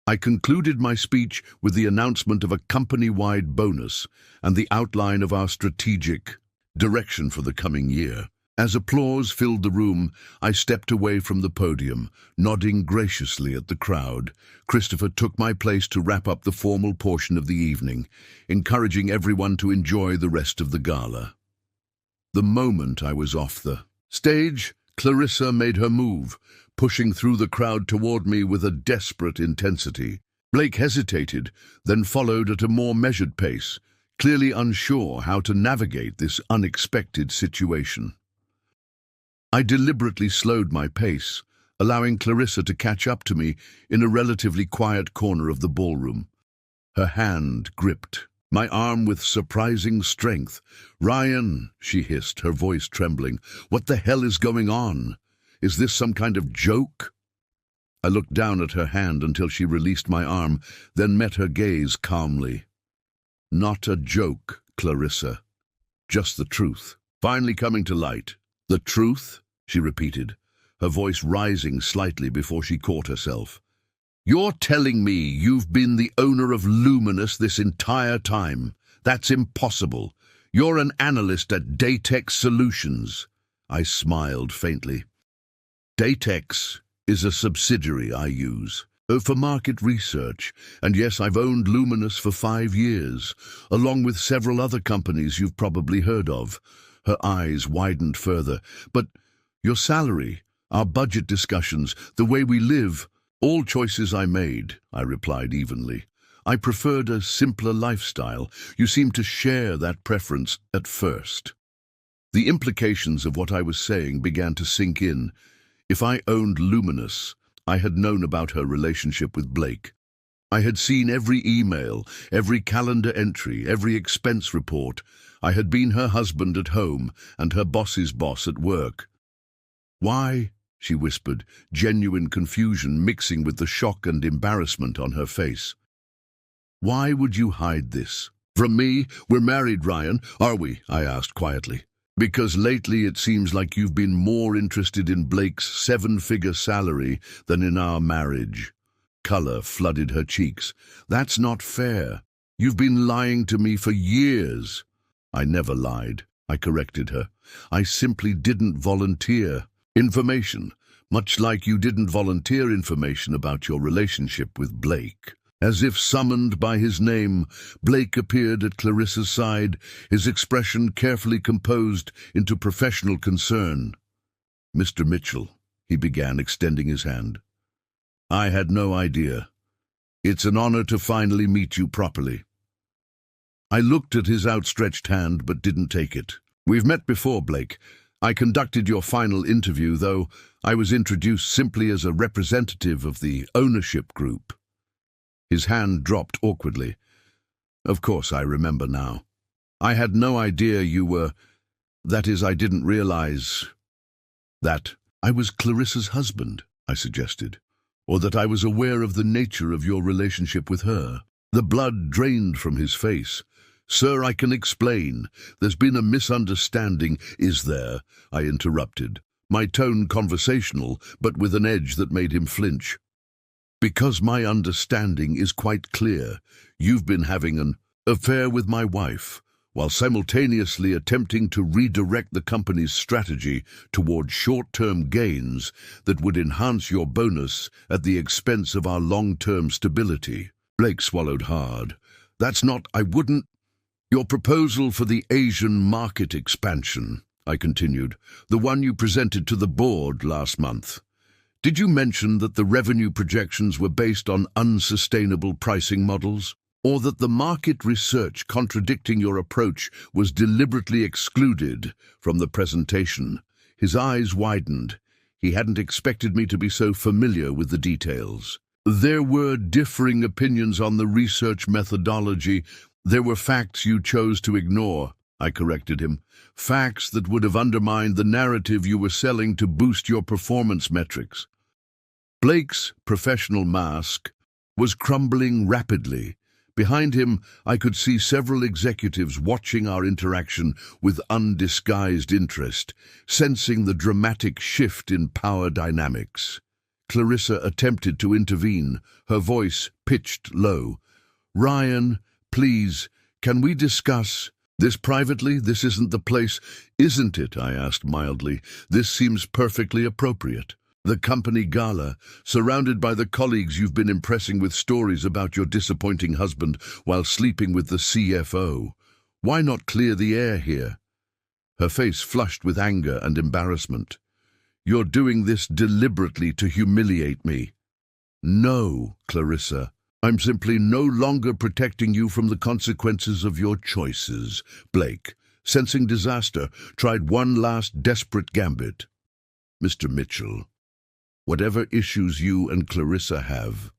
I concluded my speech with the announcement of a company-wide bonus and the outline of our strategic direction for the coming year. As applause filled the room, I stepped away from the podium, nodding graciously at the crowd. Christopher took my place to wrap up the formal portion of the evening, encouraging everyone to enjoy the rest of the gala. The moment I was off the stage, Clarissa made her move, pushing through the crowd toward me with a desperate intensity. Blake hesitated, then followed at a more measured pace, clearly unsure how to navigate this unexpected situation. I deliberately slowed my pace, allowing Clarissa to catch up to me in a relatively quiet corner of the ballroom. Her hand gripped my arm with surprising strength. "Ryan," she hissed, her voice trembling, "what the hell is going on? Is this some kind of joke?" I looked down at her hand until she released my arm, then met her gaze calmly. "Not a joke, Clarissa. Just the truth. Finally coming to light." "The truth?" she repeated, her voice rising slightly before she caught herself. "You're telling me you've been the owner of Luminous this entire time? That's impossible. You're an analyst at Daytex Solutions." I smiled faintly. Daytex is a subsidiary I use for market research, and yes, I've owned Luminous for 5 years, along with several other companies you've probably heard of. Her eyes widened further. "But your salary, our budget discussions, the way we live, all choices I made," I replied evenly. "I preferred a simpler lifestyle. You seem to share that preference at first." The implications of what I was saying began to sink in. If I owned Luminous, I had known about her relationship with Blake. I had seen every email, every calendar entry, every expense report. I had been her husband at home and her boss's boss at work. "Why?" she whispered, genuine confusion mixing with the shock and embarrassment on her face. "Why would you hide this from me? We're married, Ryan, are we?" I asked quietly. "Because lately it seems like you've been more interested in Blake's 7-figure salary than in our marriage." Color flooded her cheeks. "That's not fair. You've been lying to me for years." "I never lied," I corrected her. "I simply didn't volunteer information, much like you didn't volunteer information about your relationship with Blake." As if summoned by his name, Blake appeared at Clarissa's side, his expression carefully composed into professional concern. "Mr. Mitchell," he began, extending his hand. "I had no idea. It's an honor to finally meet you properly." I looked at his outstretched hand but didn't take it. "We've met before, Blake. I conducted your final interview, though I was introduced simply as a representative of the ownership group." His hand dropped awkwardly. "Of course, I remember now. I had no idea you were... That is, I didn't realize that I was Clarissa's husband," I suggested, "or that I was aware of the nature of your relationship with her." The blood drained from his face. "Sir, I can explain. There's been a misunderstanding." "Is there?" I interrupted, my tone conversational, but with an edge that made him flinch. "Because my understanding is quite clear. You've been having an affair with my wife, while simultaneously attempting to redirect the company's strategy toward short-term gains that would enhance your bonus at the expense of our long-term stability. Blake swallowed hard. That's not, I wouldn't. Your proposal for the Asian market expansion, I continued, the one you presented to the board last month. Did you mention that the revenue projections were based on unsustainable pricing models? Or that the market research contradicting your approach was deliberately excluded from the presentation? His eyes widened. He hadn't expected me to be so familiar with the details. There were differing opinions on the research methodology. There were facts you chose to ignore, I corrected him. Facts that would have undermined the narrative you were selling to boost your performance metrics. Blake's professional mask was crumbling rapidly. Behind him, I could see several executives watching our interaction with undisguised interest, sensing the dramatic shift in power dynamics. Clarissa attempted to intervene, her voice pitched low. "Ryan, please, can we discuss this privately? This isn't the place." "Isn't it?" I asked mildly. "This seems perfectly appropriate. The company gala, surrounded by the colleagues you've been impressing with stories about your disappointing husband while sleeping with the CFO. Why not clear the air here?" Her face flushed with anger and embarrassment. "You're doing this deliberately to humiliate me." "No, Clarissa. I'm simply no longer protecting you from the consequences of your choices." Blake, sensing disaster, tried one last desperate gambit. "Mr. Mitchell, whatever issues you and Clarissa have,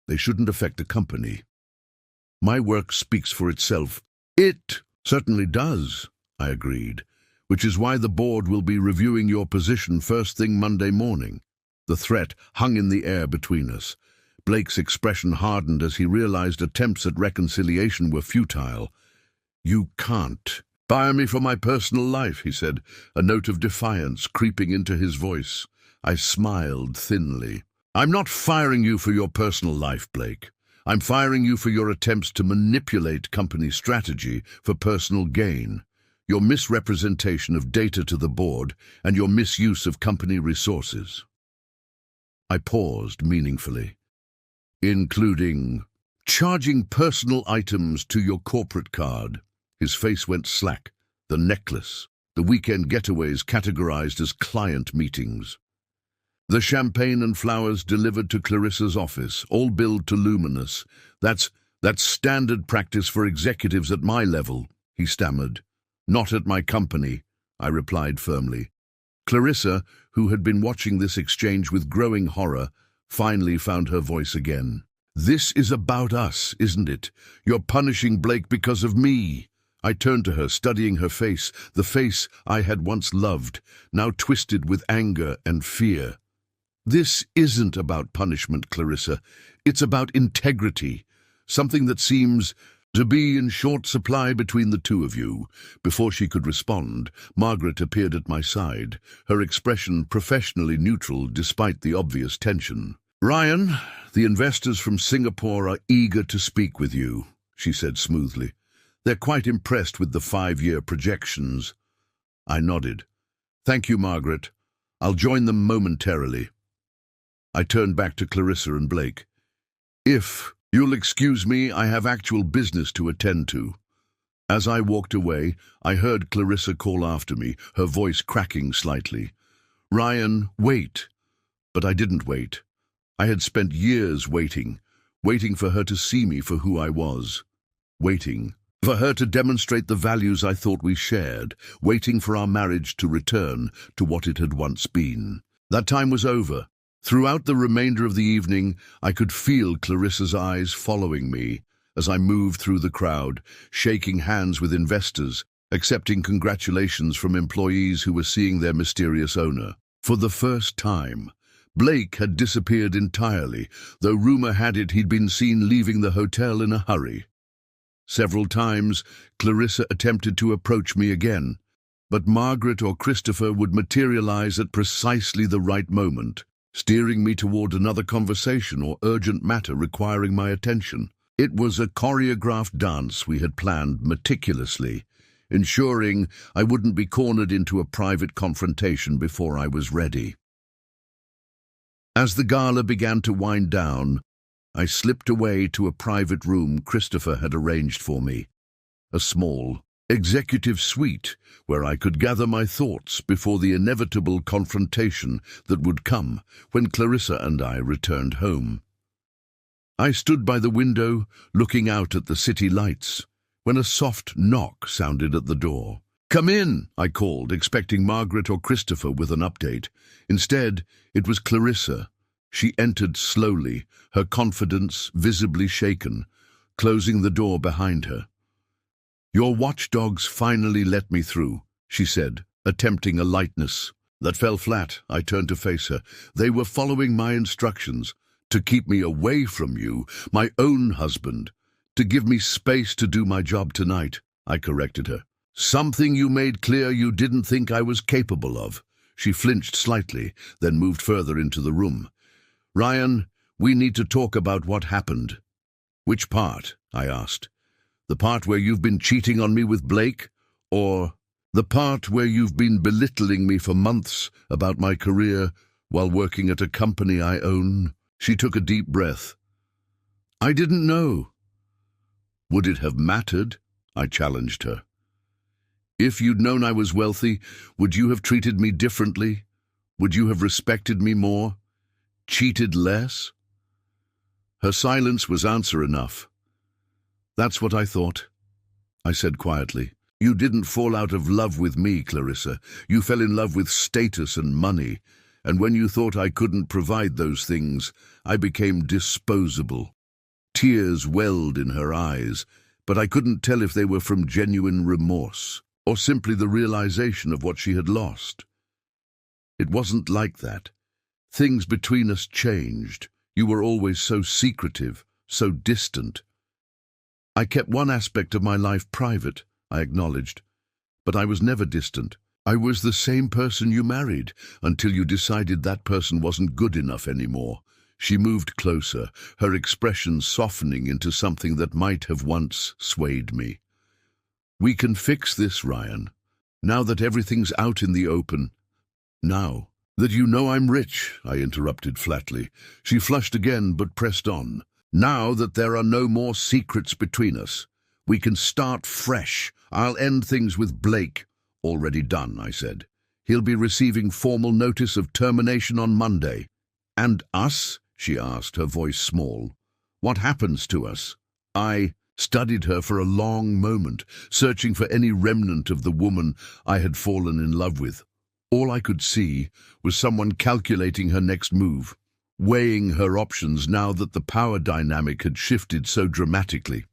they shouldn't affect the company. My work speaks for itself." "It certainly does," I agreed, "which is why the board will be reviewing your position first thing Monday morning." The threat hung in the air between us. Blake's expression hardened as he realized attempts at reconciliation were futile. "You can't fire me for my personal life," he said, a note of defiance creeping into his voice. I smiled thinly. "I'm not firing you for your personal life, Blake. I'm firing you for your attempts to manipulate company strategy for personal gain, your misrepresentation of data to the board, and your misuse of company resources." I paused meaningfully. "Including charging personal items to your corporate card." His face went slack. "The necklace, the weekend getaways categorized as client meetings. The champagne and flowers delivered to Clarissa's office, all billed to Luminous. That's standard practice for executives at my level," he stammered. "Not at my company," I replied firmly. Clarissa, who had been watching this exchange with growing horror, finally found her voice again. "This is about us, isn't it? You're punishing Blake because of me." I turned to her, studying her face, the face I had once loved, now twisted with anger and fear. "This isn't about punishment, Clarissa. It's about integrity, something that seems to be in short supply between the two of you." Before she could respond, Margaret appeared at my side, her expression professionally neutral despite the obvious tension. "Ryan, the investors from Singapore are eager to speak with you," she said smoothly. "They're quite impressed with the 5-year projections." I nodded. "Thank you, Margaret. I'll join them momentarily." I turned back to Clarissa and Blake. "If you'll excuse me, I have actual business to attend to." As I walked away, I heard Clarissa call after me, her voice cracking slightly. "Ryan, wait." But I didn't wait. I had spent years waiting for her to see me for who I was. Waiting for her to demonstrate the values I thought we shared. Waiting for our marriage to return to what it had once been. That time was over. Throughout the remainder of the evening, I could feel Clarissa's eyes following me as I moved through the crowd, shaking hands with investors, accepting congratulations from employees who were seeing their mysterious owner. For the first time, Blake had disappeared entirely, though rumor had it he'd been seen leaving the hotel in a hurry. Several times, Clarissa attempted to approach me again, but Margaret or Christopher would materialize at precisely the right moment, steering me toward another conversation or urgent matter requiring my attention. It was a choreographed dance we had planned meticulously, ensuring I wouldn't be cornered into a private confrontation before I was ready. As the gala began to wind down, I slipped away to a private room Christopher had arranged for me, a small, executive suite where I could gather my thoughts before the inevitable confrontation that would come when Clarissa and I returned home. I stood by the window, looking out at the city lights, when a soft knock sounded at the door. "Come in," I called, expecting Margaret or Christopher with an update. Instead, it was Clarissa. She entered slowly, her confidence visibly shaken, closing the door behind her. "Your watchdogs finally let me through," she said, attempting a lightness that fell flat. I turned to face her. "They were following my instructions, to keep me away from you, my own husband, to give me space to do my job tonight," I corrected her. "Something you made clear you didn't think I was capable of." She flinched slightly, then moved further into the room. "Ryan, we need to talk about what happened." "Which part?" I asked. "The part where you've been cheating on me with Blake, or the part where you've been belittling me for months about my career while working at a company I own?" She took a deep breath. "I didn't know." "Would it have mattered?" I challenged her. "If you'd known I was wealthy, would you have treated me differently? Would you have respected me more? Cheated less?" Her silence was answer enough. "That's what I thought," I said quietly. "You didn't fall out of love with me, Clarissa. You fell in love with status and money. And when you thought I couldn't provide those things, I became disposable." Tears welled in her eyes, but I couldn't tell if they were from genuine remorse or simply the realization of what she had lost. "It wasn't like that. Things between us changed. You were always so secretive, so distant." "I kept one aspect of my life private," I acknowledged, "but I was never distant. I was the same person you married until you decided that person wasn't good enough anymore." She moved closer, her expression softening into something that might have once swayed me. "We can fix this, Ryan. Now that everything's out in the open." "Now that you know I'm rich," I interrupted flatly. She flushed again but pressed on. "Now that there are no more secrets between us, we can start fresh. I'll end things with Blake." "Already done," I said. "He'll be receiving formal notice of termination on Monday." "And us?" she asked, her voice small. "What happens to us?" I studied her for a long moment, searching for any remnant of the woman I had fallen in love with. All I could see was someone calculating her next move, weighing her options now that the power dynamic had shifted so dramatically.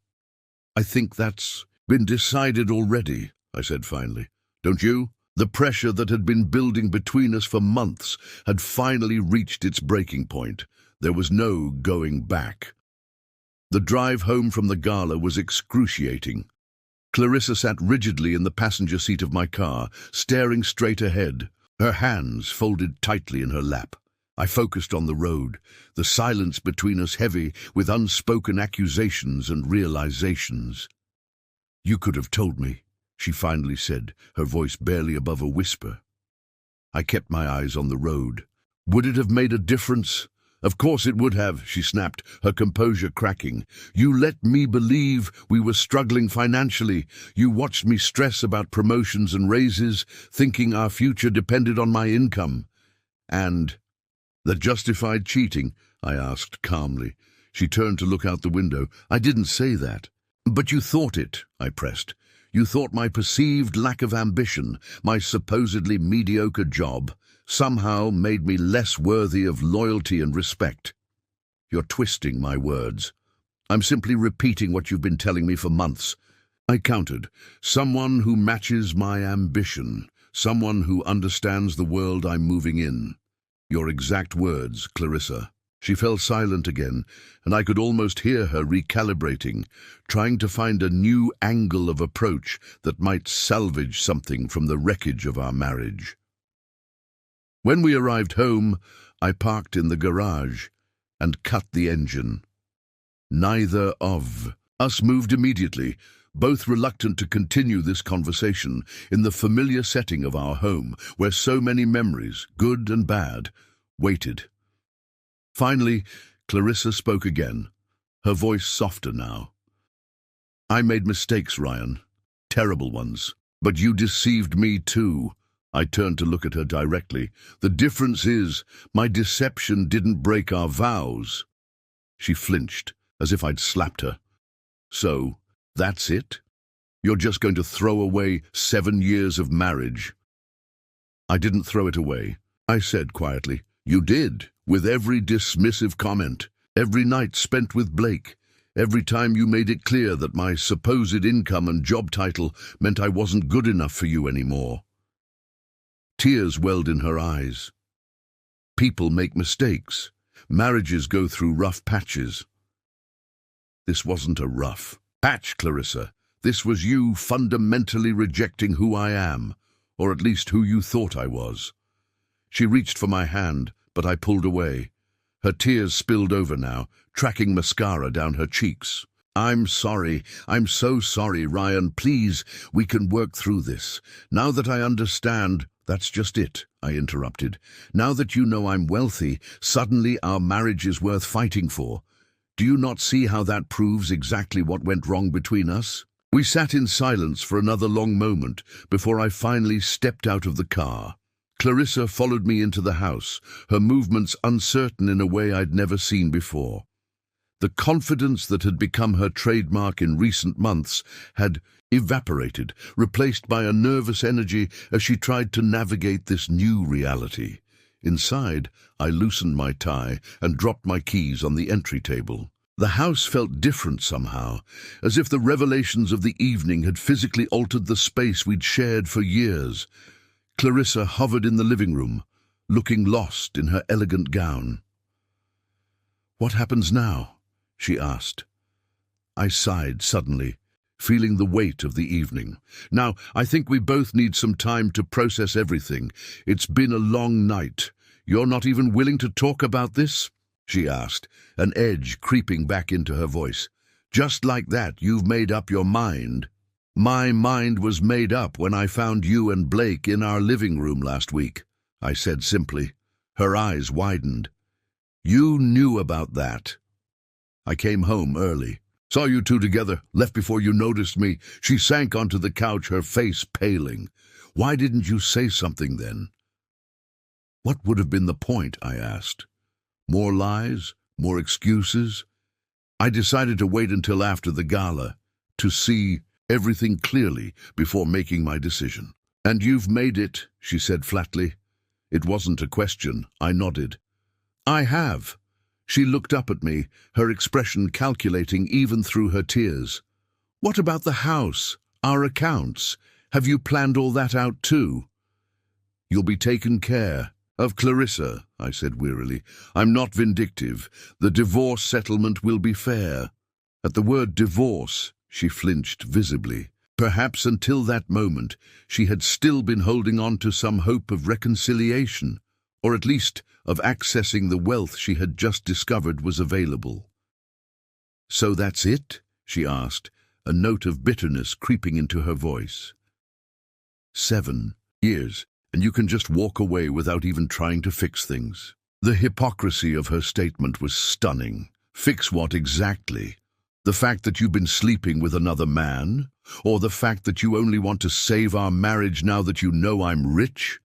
"I think that's been decided already," I said finally. "Don't you?" The pressure that had been building between us for months had finally reached its breaking point. There was no going back. The drive home from the gala was excruciating. Clarissa sat rigidly in the passenger seat of my car, staring straight ahead, her hands folded tightly in her lap. I focused on the road, the silence between us heavy with unspoken accusations and realizations. "You could have told me," she finally said, her voice barely above a whisper. I kept my eyes on the road. "Would it have made a difference?" "Of course it would have," she snapped, her composure cracking. "You let me believe we were struggling financially. You watched me stress about promotions and raises, thinking our future depended on my income. And that justified cheating?" I asked calmly. She turned to look out the window. "I didn't say that." "But you thought it," I pressed. "You thought my perceived lack of ambition, my supposedly mediocre job, somehow made me less worthy of loyalty and respect." "You're twisting my words. I'm simply repeating what you've been telling me for months." I countered. "Someone who matches my ambition, someone who understands the world I'm moving in." Your exact words, Clarissa. She fell silent again, and I could almost hear her recalibrating, trying to find a new angle of approach that might salvage something from the wreckage of our marriage. When we arrived home, I parked in the garage and cut the engine. Neither of us moved immediately. both reluctant to continue this conversation in the familiar setting of our home, where so many memories, good and bad, waited. Finally, Clarissa spoke again, her voice softer now. "I made mistakes, Ryan. Terrible ones. But you deceived me too." I turned to look at her directly. "The difference is, my deception didn't break our vows." She flinched, as if I'd slapped her. "So, that's it? You're just going to throw away 7 years of marriage?" "I didn't throw it away," I said quietly. "You did, with every dismissive comment, every night spent with Blake, every time you made it clear that my supposed income and job title meant I wasn't good enough for you anymore." Tears welled in her eyes. "People make mistakes. Marriages go through rough patches." "This wasn't a rough patch, Clarissa. This was you fundamentally rejecting who I am, or at least who you thought I was." She reached for my hand, but I pulled away. Her tears spilled over now, tracking mascara down her cheeks. "I'm sorry. I'm so sorry, Ryan. Please, we can work through this. Now that I understand—" "That's just it," I interrupted. "Now that you know I'm wealthy, suddenly our marriage is worth fighting for. Do you not see how that proves exactly what went wrong between us?" We sat in silence for another long moment before I finally stepped out of the car. Clarissa followed me into the house, her movements uncertain in a way I'd never seen before. The confidence that had become her trademark in recent months had evaporated, replaced by a nervous energy as she tried to navigate this new reality. Inside, I loosened my tie and dropped my keys on the entry table. The house felt different somehow, as if the revelations of the evening had physically altered the space we'd shared for years. Clarissa hovered in the living room, looking lost in her elegant gown. "What happens now?" she asked. I sighed suddenly, feeling the weight of the evening. "Now, I think we both need some time to process everything. It's been a long night. You're not even willing to talk about this?" she asked, an edge creeping back into her voice. "Just like that, you've made up your mind?" "My mind was made up when I found you and Blake in our living room last week," I said simply. Her eyes widened. "You knew about that?" "I came home early. Saw you two together, left before you noticed me." She sank onto the couch, her face paling. "Why didn't you say something then?" "What would have been the point?" I asked. More lies? More excuses? I decided to wait until after the gala, to see everything clearly before making my decision. "And you've made it," she said flatly. It wasn't a question. I nodded. "I have." She looked up at me, her expression calculating even through her tears. "What about the house? Our accounts? Have you planned all that out too?" "You'll be taken care of, Clarissa," I said wearily. "I'm not vindictive. The divorce settlement will be fair." At the word divorce, she flinched visibly. Perhaps until that moment, she had still been holding on to some hope of reconciliation, or at least of accessing the wealth she had just discovered was available. "So that's it?" she asked, a note of bitterness creeping into her voice. 7 years, and you can just walk away without even trying to fix things. The hypocrisy of her statement was stunning. Fix what exactly? The fact that you've been sleeping with another man? Or the fact that you only want to save our marriage now that you know I'm rich?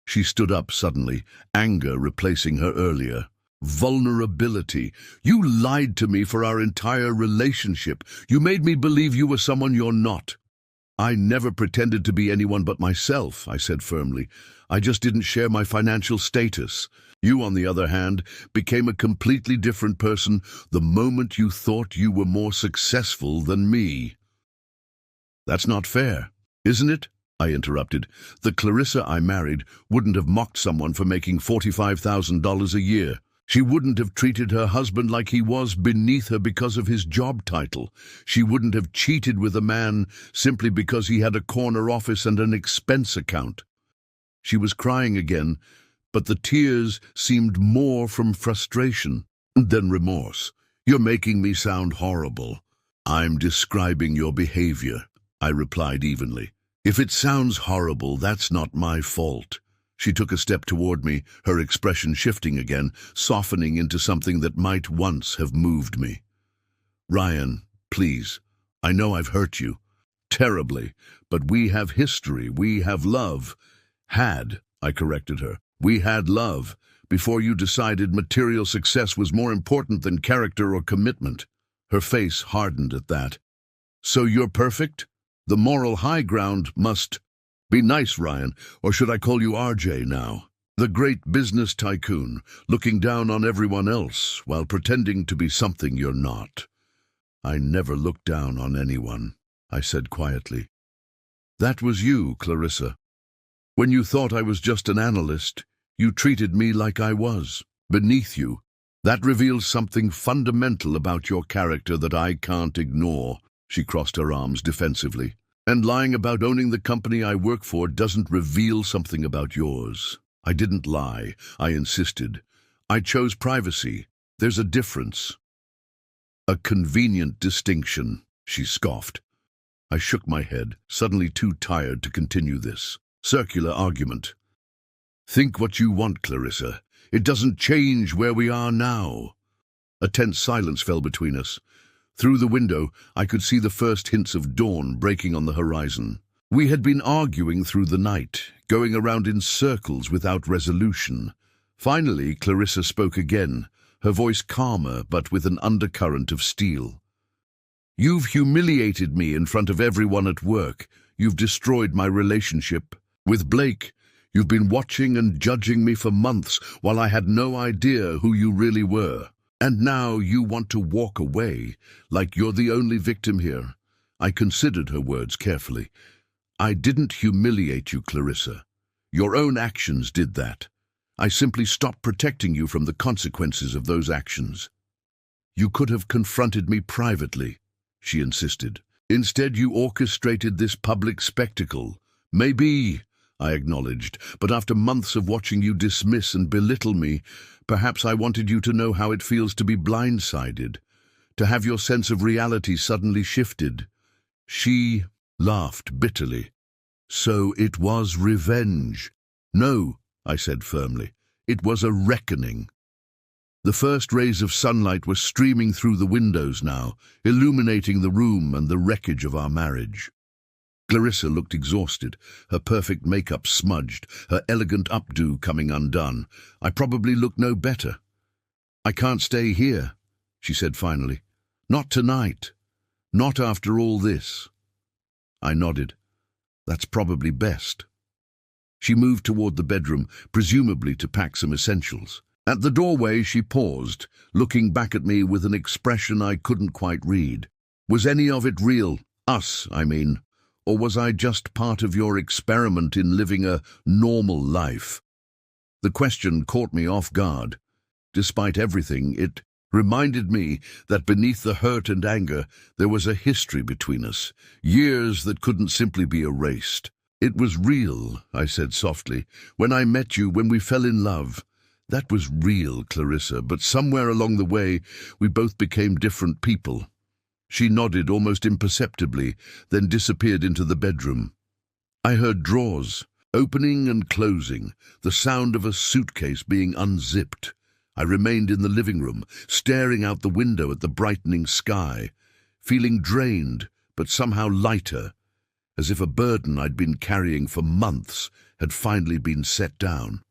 She stood up suddenly, anger replacing her earlier. Vulnerability. You lied to me for our entire relationship. You made me believe you were someone you're not. "I never pretended to be anyone but myself," I said firmly. "I just didn't share my financial status. You, on the other hand, became a completely different person the moment you thought you were more successful than me." "That's not fair, isn't it?" I interrupted. "The Clarissa I married wouldn't have mocked someone for making $45,000 a year. She wouldn't have treated her husband like he was beneath her because of his job title. She wouldn't have cheated with a man simply because he had a corner office and an expense account." She was crying again, but the tears seemed more from frustration than remorse. "You're making me sound horrible." I'm describing your behavior, I replied evenly. If it sounds horrible, that's not my fault. She took a step toward me, her expression shifting again, softening into something that might once have moved me. Ryan, please, I know I've hurt you. Terribly, but we have history, we have love. Had, I corrected her. We had love, before you decided material success was more important than character or commitment. Her face hardened at that. So you're perfect? The moral high ground must be nice, Ryan, or should I call you RJ now? The great business tycoon, looking down on everyone else while pretending to be something you're not. I never looked down on anyone, I said quietly. That was you, Clarissa. When you thought I was just an analyst, you treated me like I was, beneath you. That reveals something fundamental about your character that I can't ignore. She crossed her arms defensively. And lying about owning the company I work for doesn't reveal something about yours. I didn't lie. I insisted. I chose privacy. There's a difference. A convenient distinction, she scoffed. I shook my head, suddenly too tired to continue this circular argument. Think what you want, Clarissa. It doesn't change where we are now. A tense silence fell between us. Through the window, I could see the first hints of dawn breaking on the horizon. We had been arguing through the night, going around in circles without resolution. Finally, Clarissa spoke again, her voice calmer but with an undercurrent of steel. You've humiliated me in front of everyone at work. You've destroyed my relationship with Blake. You've been watching and judging me for months while I had no idea who you really were. And now you want to walk away, like you're the only victim here. I considered her words carefully. I didn't humiliate you, Clarissa. Your own actions did that. I simply stopped protecting you from the consequences of those actions. You could have confronted me privately, she insisted. Instead, you orchestrated this public spectacle. Maybe, I acknowledged, but after months of watching you dismiss and belittle me, perhaps I wanted you to know how it feels to be blindsided, to have your sense of reality suddenly shifted. She laughed bitterly. So it was revenge. No, I said firmly. It was a reckoning. The first rays of sunlight were streaming through the windows now, illuminating the room and the wreckage of our marriage. Clarissa looked exhausted, her perfect makeup smudged, her elegant updo coming undone. I probably looked no better. I can't stay here, she said finally. Not tonight. Not after all this. I nodded. That's probably best. She moved toward the bedroom, presumably to pack some essentials. At the doorway, she paused, looking back at me with an expression I couldn't quite read. Was any of it real? Us, I mean. Or was I just part of your experiment in living a normal life? The question caught me off guard. Despite everything, it reminded me that beneath the hurt and anger, there was a history between us, years that couldn't simply be erased. It was real, I said softly. When I met you, when we fell in love, that was real, Clarissa, but somewhere along the way, we both became different people. She nodded almost imperceptibly, then disappeared into the bedroom. I heard drawers, opening and closing, the sound of a suitcase being unzipped. I remained in the living room, staring out the window at the brightening sky, feeling drained, but somehow lighter, as if a burden I'd been carrying for months had finally been set down.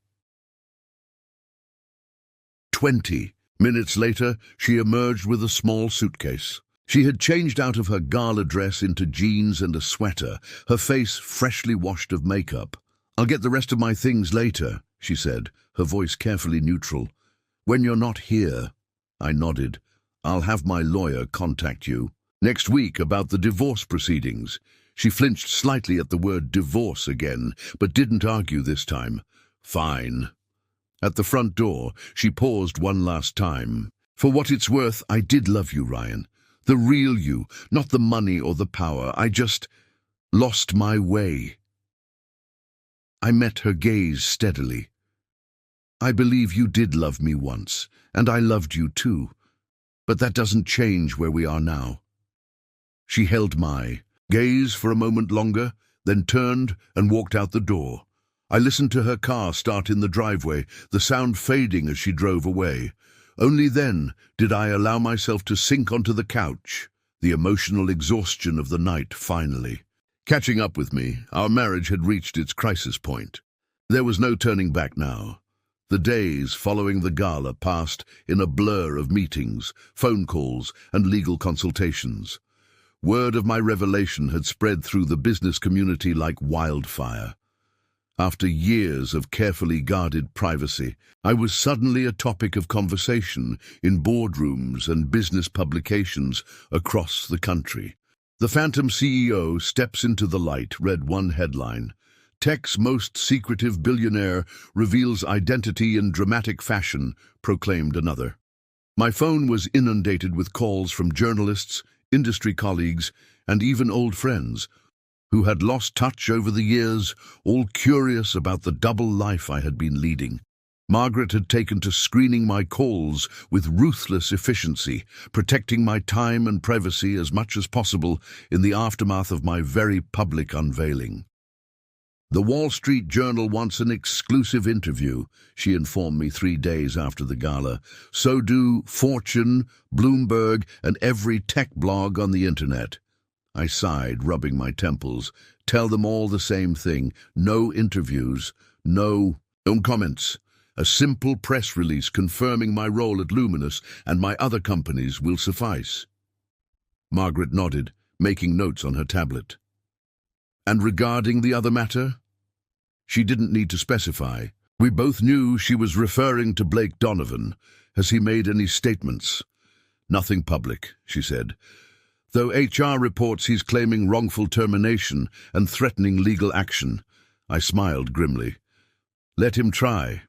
20 minutes later, she emerged with a small suitcase. She had changed out of her gala dress into jeans and a sweater, her face freshly washed of makeup. I'll get the rest of my things later, she said, her voice carefully neutral. When you're not here, I nodded. I'll have my lawyer contact you. Next week about the divorce proceedings. She flinched slightly at the word divorce again, but didn't argue this time. Fine. At the front door, she paused one last time. For what it's worth, I did love you, Ryan. The real you, not the money or the power. I just lost my way. I met her gaze steadily. I believe you did love me once, and I loved you too. But that doesn't change where we are now. She held my gaze for a moment longer, then turned and walked out the door. I listened to her car start in the driveway, the sound fading as she drove away. Only then did I allow myself to sink onto the couch, the emotional exhaustion of the night finally catching up with me. Our marriage had reached its crisis point. There was no turning back now. The days following the gala passed in a blur of meetings, phone calls, and legal consultations. Word of my revelation had spread through the business community like wildfire. After years of carefully guarded privacy, I was suddenly a topic of conversation in boardrooms and business publications across the country. The Phantom CEO steps into the light, read one headline. Tech's most secretive billionaire reveals identity in dramatic fashion, proclaimed another. My phone was inundated with calls from journalists, industry colleagues, and even old friends who had lost touch over the years, all curious about the double life I had been leading. Margaret had taken to screening my calls with ruthless efficiency, protecting my time and privacy as much as possible in the aftermath of my very public unveiling. The Wall Street Journal wants an exclusive interview, she informed me 3 days after the gala. So do Fortune, Bloomberg, and every tech blog on the internet. I sighed, rubbing my temples. Tell them all the same thing. No interviews, no comments. A simple press release confirming my role at Luminous and my other companies will suffice. Margaret nodded, making notes on her tablet. And regarding the other matter? She didn't need to specify. We both knew she was referring to Blake Donovan. Has he made any statements? Nothing public, she said. Though HR reports he's claiming wrongful termination and threatening legal action. I smiled grimly. Let him try.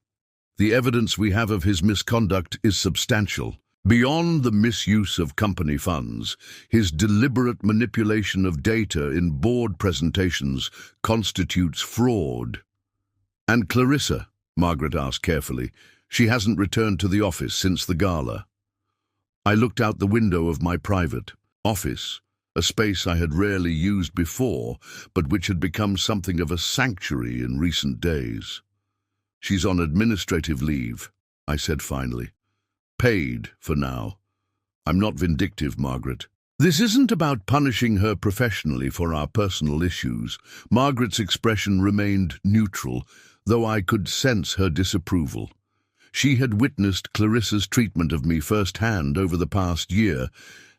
The evidence we have of his misconduct is substantial. Beyond the misuse of company funds, his deliberate manipulation of data in board presentations constitutes fraud. And Clarissa, Margaret asked carefully, she hasn't returned to the office since the gala. I looked out the window of my private office, a space I had rarely used before, but which had become something of a sanctuary in recent days. She's on administrative leave, I said finally. Paid for now. I'm not vindictive, Margaret. This isn't about punishing her professionally for our personal issues. Margaret's expression remained neutral, though I could sense her disapproval. She had witnessed Clarissa's treatment of me firsthand over the past year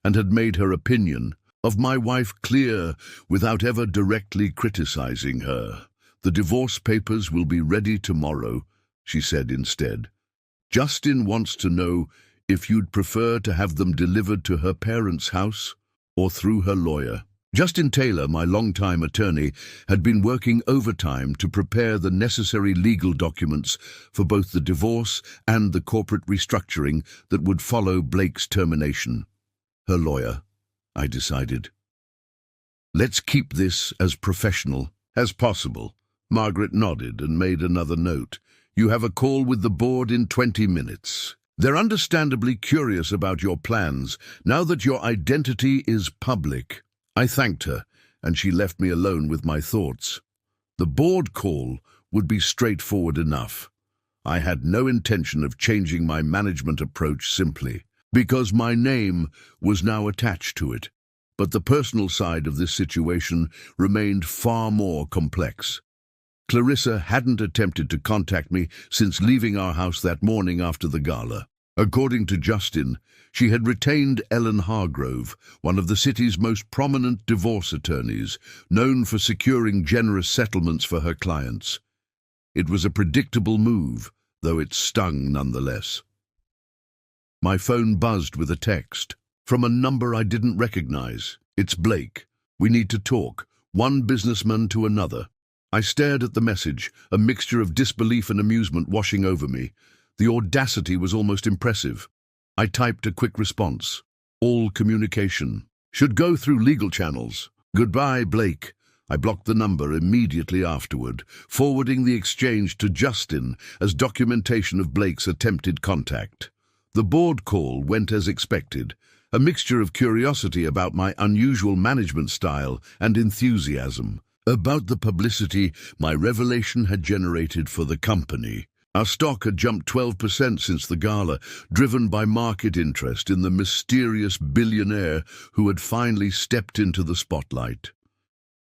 and had made her opinion of my wife clear without ever directly criticizing her. The divorce papers will be ready tomorrow, she said instead. Justin wants to know if you'd prefer to have them delivered to her parents' house or through her lawyer. Justin Taylor, my longtime attorney, had been working overtime to prepare the necessary legal documents for both the divorce and the corporate restructuring that would follow Blake's termination. Her lawyer, I decided. Let's keep this as professional as possible. Margaret nodded and made another note. You have a call with the board in 20 minutes. They're understandably curious about your plans now that your identity is public. I thanked her, and she left me alone with my thoughts. The board call would be straightforward enough. I had no intention of changing my management approach simply because my name was now attached to it. But the personal side of this situation remained far more complex. Clarissa hadn't attempted to contact me since leaving our house that morning after the gala. According to Justin, she had retained Ellen Hargrove, one of the city's most prominent divorce attorneys, known for securing generous settlements for her clients. It was a predictable move, though it stung nonetheless. My phone buzzed with a text from a number I didn't recognize. It's Blake. We need to talk. One businessman to another. I stared at the message, a mixture of disbelief and amusement washing over me. The audacity was almost impressive. I typed a quick response. All communication should go through legal channels. Goodbye, Blake. I blocked the number immediately afterward, forwarding the exchange to Justin as documentation of Blake's attempted contact. The board call went as expected, a mixture of curiosity about my unusual management style and enthusiasm about the publicity my revelation had generated for the company. Our stock had jumped 12% since the gala, driven by market interest in the mysterious billionaire who had finally stepped into the spotlight.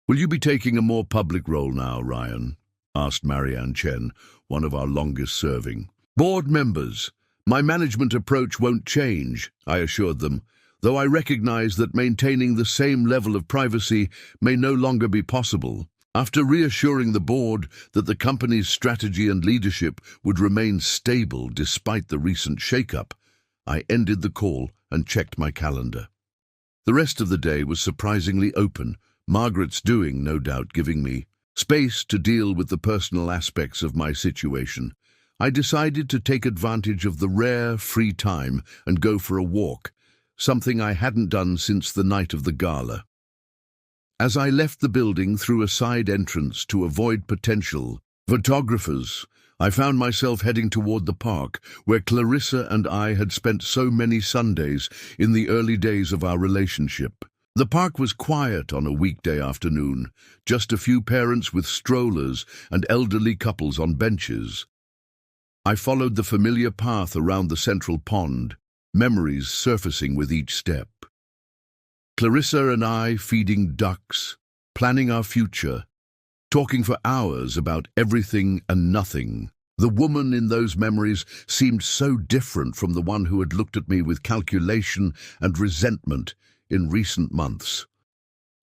"Will you be taking a more public role now, Ryan?" asked Marianne Chen, one of our longest-serving board members. "My management approach won't change," I assured them, though I recognize that maintaining the same level of privacy may no longer be possible. After reassuring the board that the company's strategy and leadership would remain stable despite the recent shake-up, I ended the call and checked my calendar. The rest of the day was surprisingly open, Margaret's doing, no doubt, giving me space to deal with the personal aspects of my situation. I decided to take advantage of the rare free time and go for a walk, something I hadn't done since the night of the gala. As I left the building through a side entrance to avoid potential photographers, I found myself heading toward the park, where Clarissa and I had spent so many Sundays in the early days of our relationship. The park was quiet on a weekday afternoon, just a few parents with strollers and elderly couples on benches. I followed the familiar path around the central pond, memories surfacing with each step. Clarissa and I feeding ducks, planning our future, talking for hours about everything and nothing. The woman in those memories seemed so different from the one who had looked at me with calculation and resentment in recent months.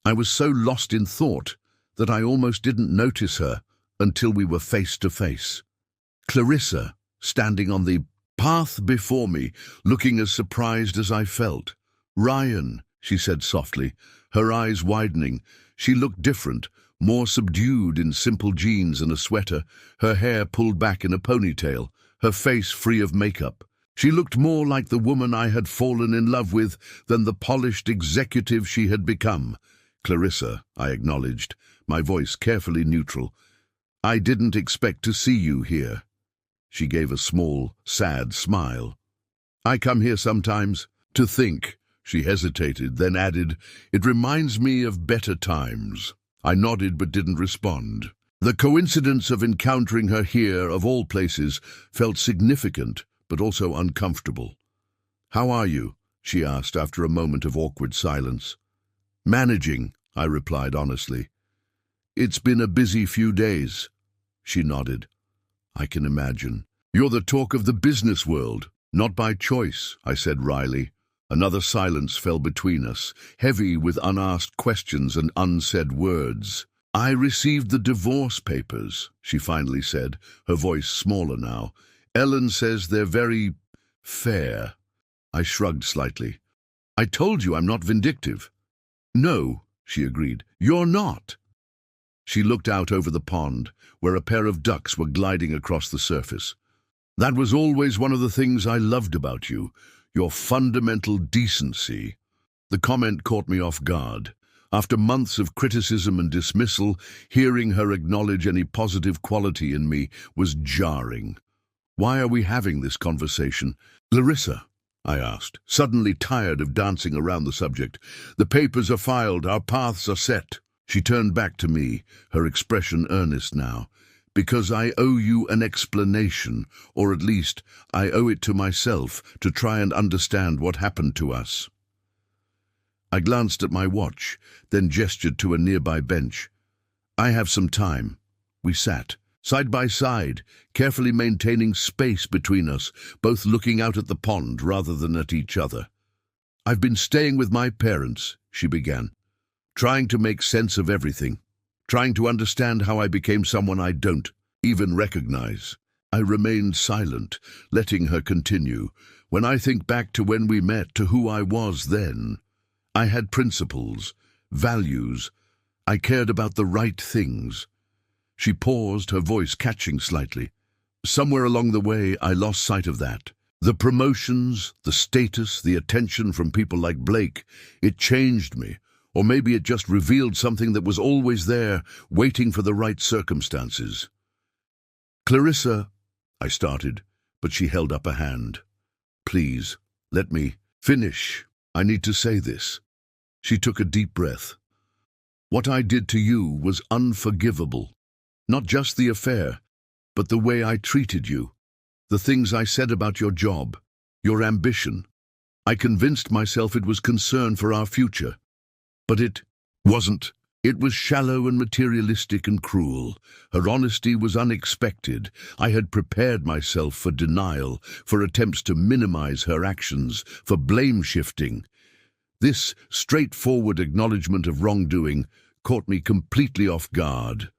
I was so lost in thought that I almost didn't notice her until we were face to face. Clarissa, standing on the path before me, looking as surprised as I felt. "Ryan," she said softly, her eyes widening. She looked different, more subdued in simple jeans and a sweater, her hair pulled back in a ponytail, her face free of makeup. She looked more like the woman I had fallen in love with than the polished executive she had become. "Clarissa," I acknowledged, my voice carefully neutral. "I didn't expect to see you here." She gave a small, sad smile. "I come here sometimes to think." She hesitated, then added, "It reminds me of better times." I nodded but didn't respond. The coincidence of encountering her here, of all places, felt significant, but also uncomfortable. "How are you?" she asked after a moment of awkward silence. "Managing," I replied honestly. "It's been a busy few days." She nodded. "I can imagine. You're the talk of the business world." "Not by choice," I said wryly. Another silence fell between us, heavy with unasked questions and unsaid words. "I received the divorce papers," she finally said, her voice smaller now. "Ellen says they're very fair." I shrugged slightly. "I told you I'm not vindictive." "No," she agreed. "You're not." She looked out over the pond, where a pair of ducks were gliding across the surface. "That was always one of the things I loved about you, your fundamental decency." The comment caught me off guard. After months of criticism and dismissal, hearing her acknowledge any positive quality in me was jarring. "Why are we having this conversation?" "Clarissa," I asked, suddenly tired of dancing around the subject. "The papers are filed, our paths are set." She turned back to me, her expression earnest now. "Because I owe you an explanation, or at least I owe it to myself to try and understand what happened to us." I glanced at my watch, then gestured to a nearby bench. "I have some time." We sat, side by side, carefully maintaining space between us, both looking out at the pond rather than at each other. "I've been staying with my parents," she began, "trying to make sense of everything, trying to understand how I became someone I don't even recognize." I remained silent, letting her continue. "When I think back to when we met, to who I was then, I had principles, values. I cared about the right things." She paused, her voice catching slightly. "Somewhere along the way, I lost sight of that. The promotions, the status, the attention from people like Blake, it changed me. Or maybe it just revealed something that was always there, waiting for the right circumstances." "Clarissa," I started, but she held up a hand. "Please, let me finish." I need to say this. She took a deep breath. What I did to you was unforgivable. Not just the affair, but the way I treated you. The things I said about your job, your ambition. I convinced myself it was concern for our future. But it wasn't. It was shallow and materialistic and cruel. Her honesty was unexpected. I had prepared myself for denial, for attempts to minimize her actions, for blame-shifting. This straightforward acknowledgement of wrongdoing caught me completely off guard.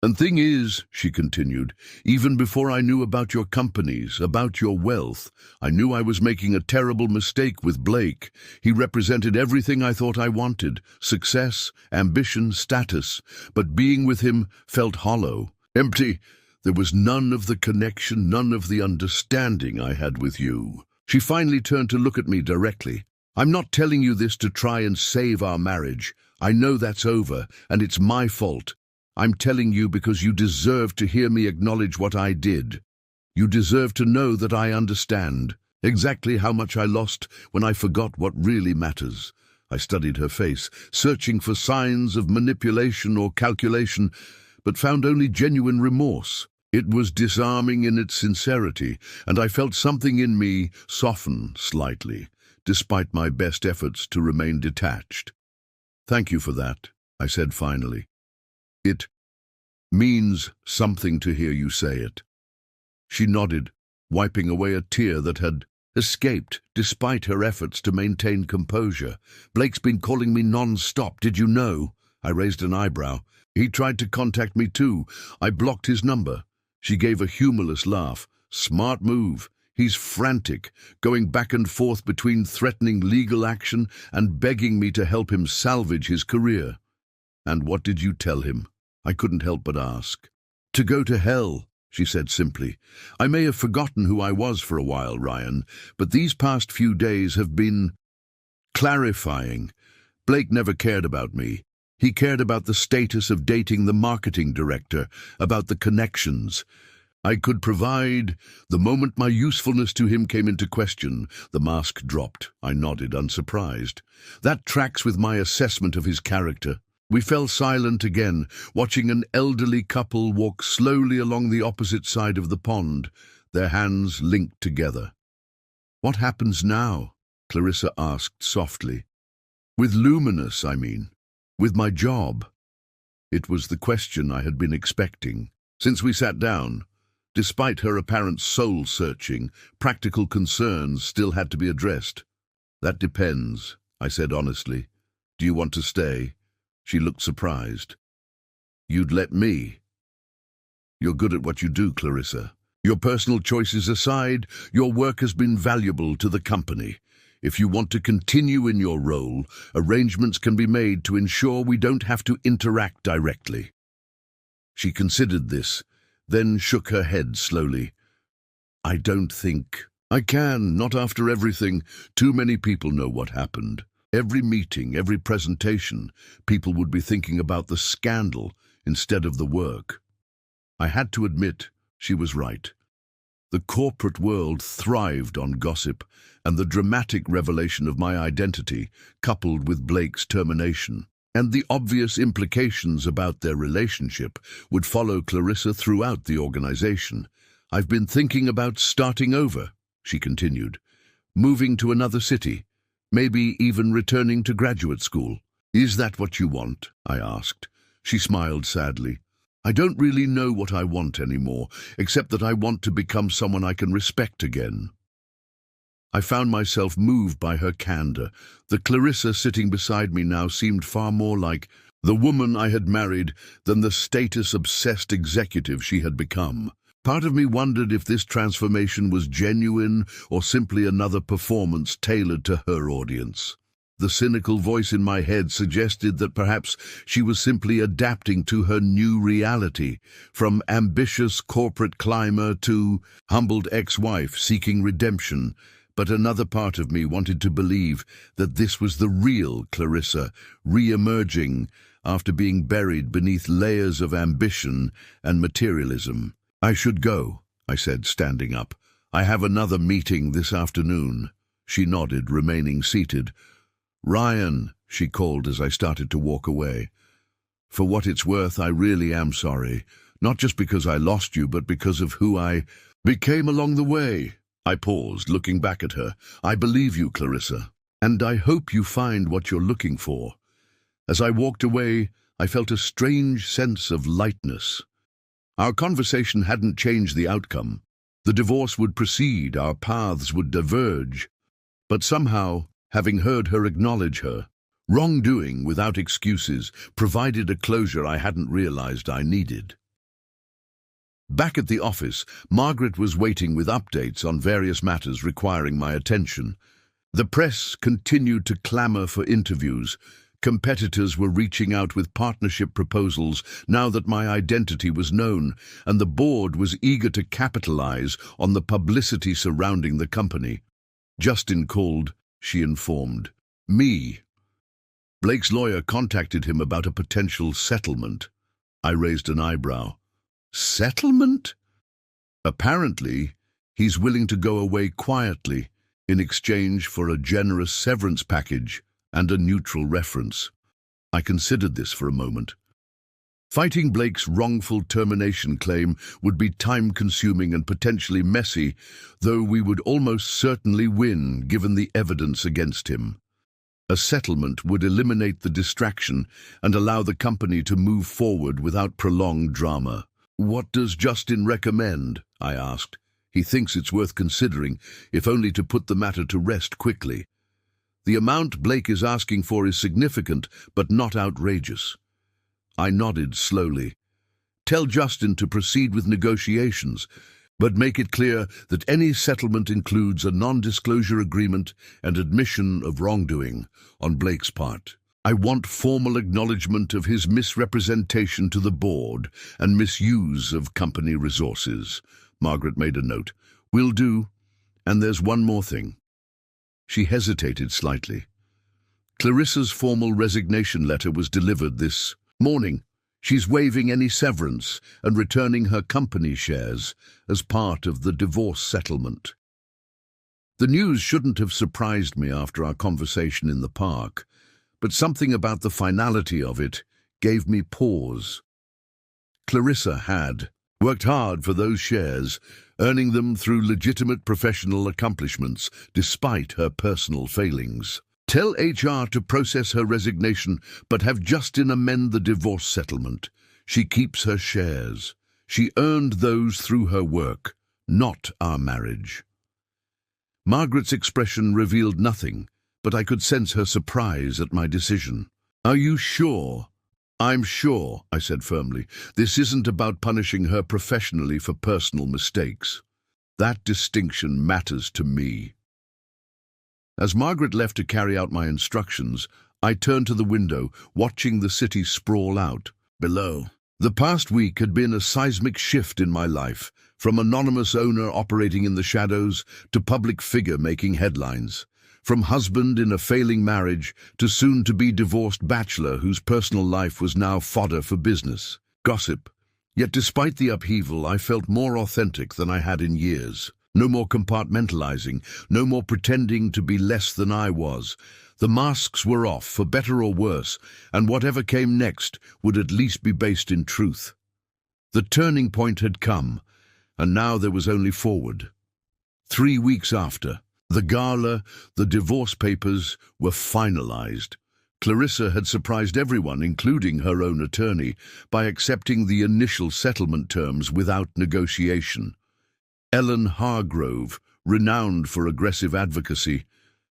And thing is, she continued, even before I knew about your companies, about your wealth, I knew I was making a terrible mistake with Blake. He represented everything I thought I wanted, success, ambition, status, but being with him felt hollow, empty. There was none of the connection, none of the understanding I had with you. She finally turned to look at me directly. I'm not telling you this to try and save our marriage. I know that's over, and it's my fault. I'm telling you because you deserve to hear me acknowledge what I did. You deserve to know that I understand exactly how much I lost when I forgot what really matters. I studied her face, searching for signs of manipulation or calculation, but found only genuine remorse. It was disarming in its sincerity, and I felt something in me soften slightly, despite my best efforts to remain detached. Thank you for that, I said finally. It means something to hear you say it. She nodded, wiping away a tear that had escaped despite her efforts to maintain composure. Blake's been calling me non-stop, did you know? I raised an eyebrow. He tried to contact me too. I blocked his number. She gave a humorless laugh. Smart move. He's frantic, going back and forth between threatening legal action and begging me to help him salvage his career. And what did you tell him? I couldn't help but ask. To go to hell, she said simply. I may have forgotten who I was for a while, Ryan, but these past few days have been clarifying. Blake never cared about me. He cared about the status of dating the marketing director, about the connections I could provide. The moment my usefulness to him came into question, the mask dropped. I nodded, unsurprised. That tracks with my assessment of his character. We fell silent again, watching an elderly couple walk slowly along the opposite side of the pond, their hands linked together. What happens now? Clarissa asked softly. With Luminous, I mean. With my job. It was the question I had been expecting. Since we sat down, despite her apparent soul-searching, practical concerns still had to be addressed. That depends, I said honestly. Do you want to stay? She looked surprised. You'd let me? You're good at what you do, Clarissa. Your personal choices aside, your work has been valuable to the company. If you want to continue in your role, arrangements can be made to ensure we don't have to interact directly. She considered this, then shook her head slowly. I don't think I can, not after everything. Too many people know what happened. Every meeting, every presentation, people would be thinking about the scandal instead of the work. I had to admit, she was right. The corporate world thrived on gossip, and the dramatic revelation of my identity, coupled with Blake's termination, and the obvious implications about their relationship, would follow Clarissa throughout the organization. I've been thinking about starting over, she continued, moving to another city, maybe even returning to graduate school. Is that what you want? I asked. She smiled sadly. I don't really know what I want anymore, except that I want to become someone I can respect again. I found myself moved by her candor. The Clarissa sitting beside me now seemed far more like the woman I had married than the status-obsessed executive she had become. Part of me wondered if this transformation was genuine or simply another performance tailored to her audience. The cynical voice in my head suggested that perhaps she was simply adapting to her new reality, from ambitious corporate climber to humbled ex-wife seeking redemption. But another part of me wanted to believe that this was the real Clarissa, re-emerging after being buried beneath layers of ambition and materialism. I should go, I said, standing up. I have another meeting this afternoon. She nodded, remaining seated. "Ryan," she called as I started to walk away. "For what it's worth, I really am sorry. Not just because I lost you, but because of who I became along the way." I paused, looking back at her. "I believe you, Clarissa, and I hope you find what you're looking for." As I walked away, I felt a strange sense of lightness. Our conversation hadn't changed the outcome. The divorce would proceed, our paths would diverge. But somehow, having heard her acknowledge her wrongdoing without excuses provided a closure I hadn't realized I needed. Back at the office, Margaret was waiting with updates on various matters requiring my attention. The press continued to clamor for interviews. Competitors were reaching out with partnership proposals now that my identity was known, and the board was eager to capitalize on the publicity surrounding the company. "Justin called," she informed. "Me." Blake's lawyer contacted him about a potential settlement. I raised an eyebrow. "Settlement?" "Apparently, he's willing to go away quietly in exchange for a generous severance package and a neutral reference." I considered this for a moment. Fighting Blake's wrongful termination claim would be time-consuming and potentially messy, though we would almost certainly win given the evidence against him. A settlement would eliminate the distraction and allow the company to move forward without prolonged drama. "What does Justin recommend?" I asked. "He thinks it's worth considering, if only to put the matter to rest quickly." "The amount Blake is asking for is significant, but not outrageous." I nodded slowly. "Tell Justin to proceed with negotiations, but make it clear that any settlement includes a non-disclosure agreement and admission of wrongdoing on Blake's part. I want formal acknowledgement of his misrepresentation to the board and misuse of company resources." Margaret made a note. "Will do. And there's one more thing." She hesitated slightly. "Clarissa's formal resignation letter was delivered this morning. She's waiving any severance and returning her company shares as part of the divorce settlement." The news shouldn't have surprised me after our conversation in the park, but something about the finality of it gave me pause. Clarissa had worked hard for those shares, earning them through legitimate professional accomplishments despite her personal failings. "Tell HR to process her resignation, but have Justin amend the divorce settlement. She keeps her shares. She earned those through her work, not our marriage." Margaret's expression revealed nothing, but I could sense her surprise at my decision. "Are you sure?" "I'm sure," I said firmly. "This isn't about punishing her professionally for personal mistakes. That distinction matters to me." As Margaret left to carry out my instructions, I turned to the window, watching the city sprawl out below. The past week had been a seismic shift in my life, from anonymous owner operating in the shadows to public figure making headlines. From husband in a failing marriage to soon-to-be divorced bachelor whose personal life was now fodder for business gossip. Yet despite the upheaval, I felt more authentic than I had in years. No more compartmentalizing, no more pretending to be less than I was. The masks were off, for better or worse, and whatever came next would at least be based in truth. The turning point had come, and now there was only forward. 3 weeks after, the gala, the divorce papers were finalized. Clarissa had surprised everyone, including her own attorney, by accepting the initial settlement terms without negotiation. Ellen Hargrove, renowned for aggressive advocacy,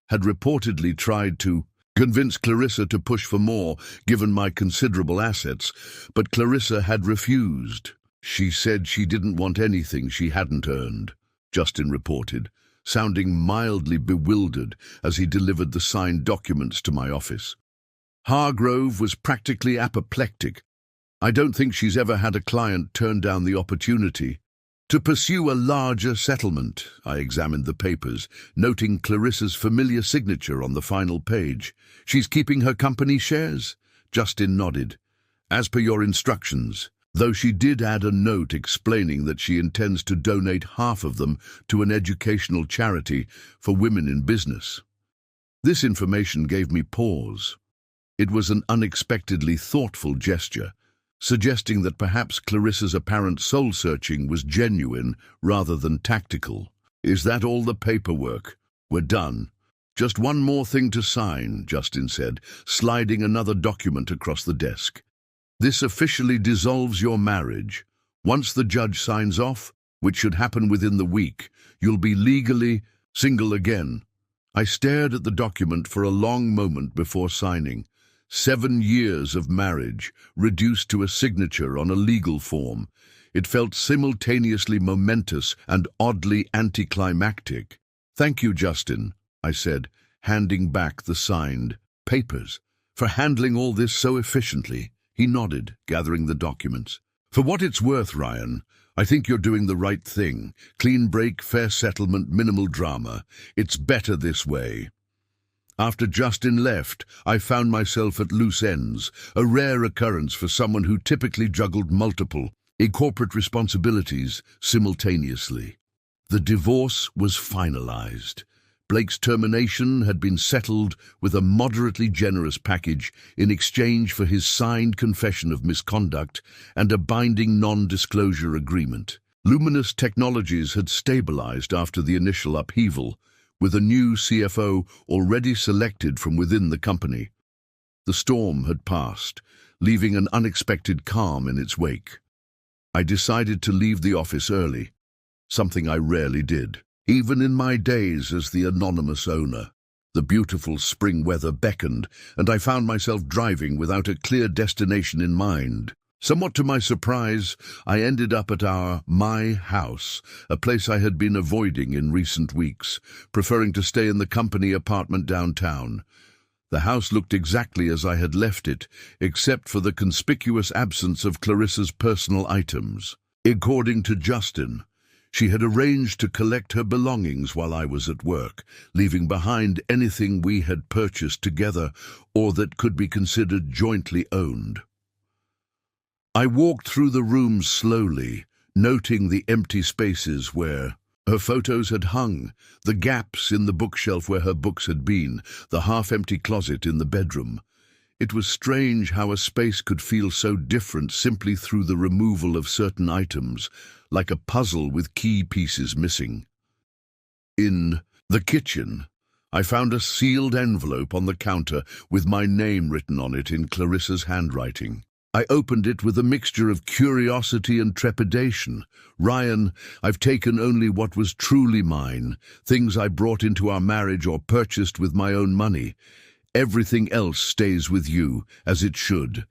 had reportedly tried to convince Clarissa to push for more, given my considerable assets, but Clarissa had refused. "She said she didn't want anything she hadn't earned," Justin reported, sounding mildly bewildered as he delivered the signed documents to my office. Hargrove was practically apoplectic. "I don't think she's ever had a client turn down the opportunity to pursue a larger settlement." I examined the papers, noting Clarissa's familiar signature on the final page. "She's keeping her company shares?" Justin nodded. "As per your instructions." though she did add a note explaining that she intends to donate half of them to an educational charity for women in business. This information gave me pause. It was an unexpectedly thoughtful gesture, suggesting that perhaps Clarissa's apparent soul-searching was genuine rather than tactical. "Is that all the paperwork? We're done. Just one more thing to sign," Justin said, sliding another document across the desk. "This officially dissolves your marriage. Once the judge signs off, which should happen within the week, you'll be legally single again." I stared at the document for a long moment before signing. 7 years of marriage, reduced to a signature on a legal form. It felt simultaneously momentous and oddly anticlimactic. "Thank you, Justin," I said, handing back the signed papers, "for handling all this so efficiently." He nodded, gathering the documents. "For what it's worth, Ryan, I think you're doing the right thing. Clean break, fair settlement, minimal drama. It's better this way." After Justin left, I found myself at loose ends, a rare occurrence for someone who typically juggled multiple corporate responsibilities simultaneously. The divorce was finalized. Blake's termination had been settled with a moderately generous package in exchange for his signed confession of misconduct and a binding non-disclosure agreement. Luminous Technologies had stabilized after the initial upheaval, with a new CFO already selected from within the company. The storm had passed, leaving an unexpected calm in its wake. I decided to leave the office early, something I rarely did. Even in my days as the anonymous owner, the beautiful spring weather beckoned, and I found myself driving without a clear destination in mind. Somewhat to my surprise, I ended up at my house, a place I had been avoiding in recent weeks, preferring to stay in the company apartment downtown. The house looked exactly as I had left it, except for the conspicuous absence of Clarissa's personal items. According to Justin, she had arranged to collect her belongings while I was at work, leaving behind anything we had purchased together or that could be considered jointly owned. I walked through the rooms slowly, noting the empty spaces where her photos had hung, the gaps in the bookshelf where her books had been, the half-empty closet in the bedroom. It was strange how a space could feel so different simply through the removal of certain items, like a puzzle with key pieces missing. In the kitchen, I found a sealed envelope on the counter with my name written on it in Clarissa's handwriting. I opened it with a mixture of curiosity and trepidation. "Ryan, I've taken only what was truly mine, things I brought into our marriage or purchased with my own money. Everything else stays with you, as it should.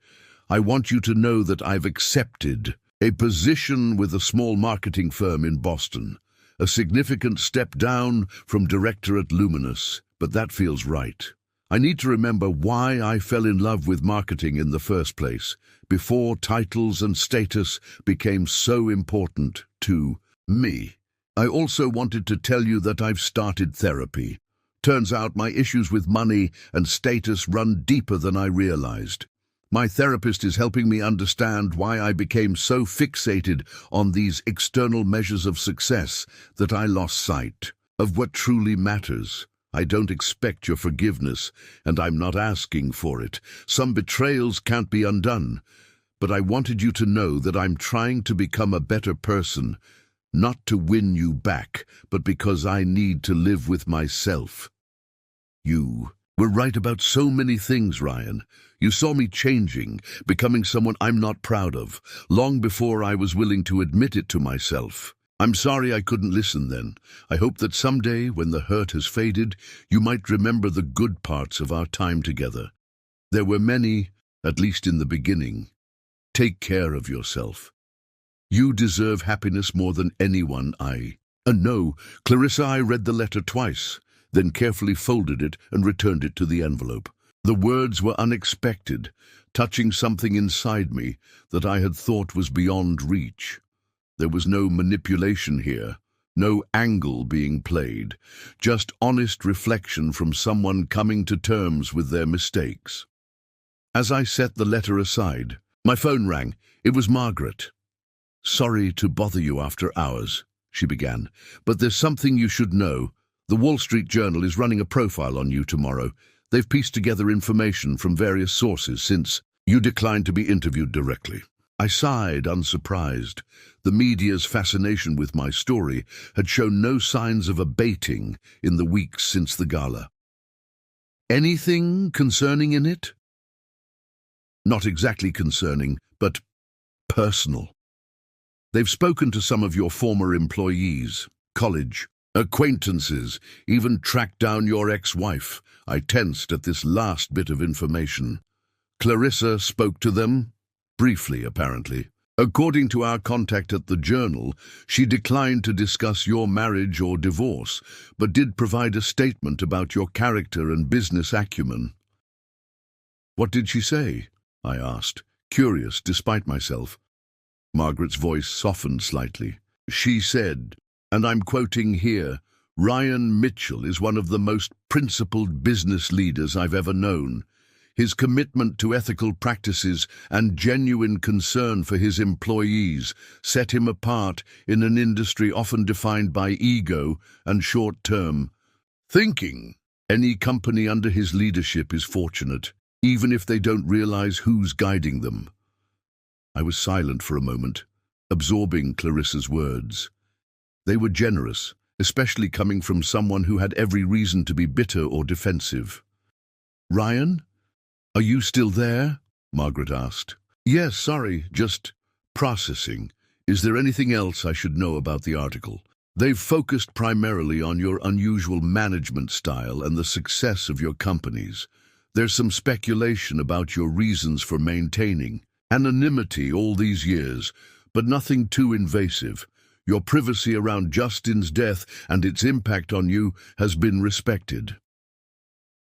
I want you to know that I've accepted a position with a small marketing firm in Boston. A significant step down from director at Luminous, but that feels right. I need to remember why I fell in love with marketing in the first place, before titles and status became so important to me. I also wanted to tell you that I've started therapy. Turns out my issues with money and status run deeper than I realized. My therapist is helping me understand why I became so fixated on these external measures of success that I lost sight of what truly matters. I don't expect your forgiveness, and I'm not asking for it. Some betrayals can't be undone. But I wanted you to know that I'm trying to become a better person, not to win you back, but because I need to live with myself." You were right about so many things, Ryan. You saw me changing, becoming someone I'm not proud of, long before I was willing to admit it to myself. I'm sorry I couldn't listen then. I hope that someday, when the hurt has faded, you might remember the good parts of our time together. There were many, at least in the beginning. Take care of yourself. You deserve happiness more than anyone And no, Clarissa, I read the letter twice, then carefully folded it and returned it to the envelope. The words were unexpected, touching something inside me that I had thought was beyond reach. There was no manipulation here, no angle being played, just honest reflection from someone coming to terms with their mistakes. As I set the letter aside, My phone rang. It was Margaret. "Sorry to bother you after hours," she began, "but there's something you should know. The Wall Street Journal is running a profile on you tomorrow. They've pieced together information from various sources since you declined to be interviewed directly." I sighed, unsurprised. The media's fascination with my story had shown no signs of abating in the weeks since the gala. "Anything concerning in it?" "Not exactly concerning, but personal. They've spoken to some of your former employees, college acquaintances, even tracked down your ex-wife." I tensed at this last bit of information. "Clarissa spoke to them?" "Briefly, apparently. According to our contact at the Journal, she declined to discuss your marriage or divorce, but did provide a statement about your character and business acumen." "What did she say?" I asked, curious despite myself. Margaret's voice softened slightly. She said, and I'm quoting here, "Ryan Mitchell is one of the most principled business leaders I've ever known. His commitment to ethical practices and genuine concern for his employees set him apart in an industry often defined by ego and short-term thinking. Any company under his leadership is fortunate, even if they don't realize who's guiding them." I was silent for a moment, absorbing Clarissa's words. They were generous, especially coming from someone who had every reason to be bitter or defensive. "Ryan? Are you still there?" Margaret asked. "Yes, sorry, just processing. Is there anything else I should know about the article? They've focused primarily on your unusual management style and the success of your companies. There's some speculation about your reasons for maintaining anonymity all these years, but nothing too invasive. Your privacy around Justin's death and its impact on you has been respected."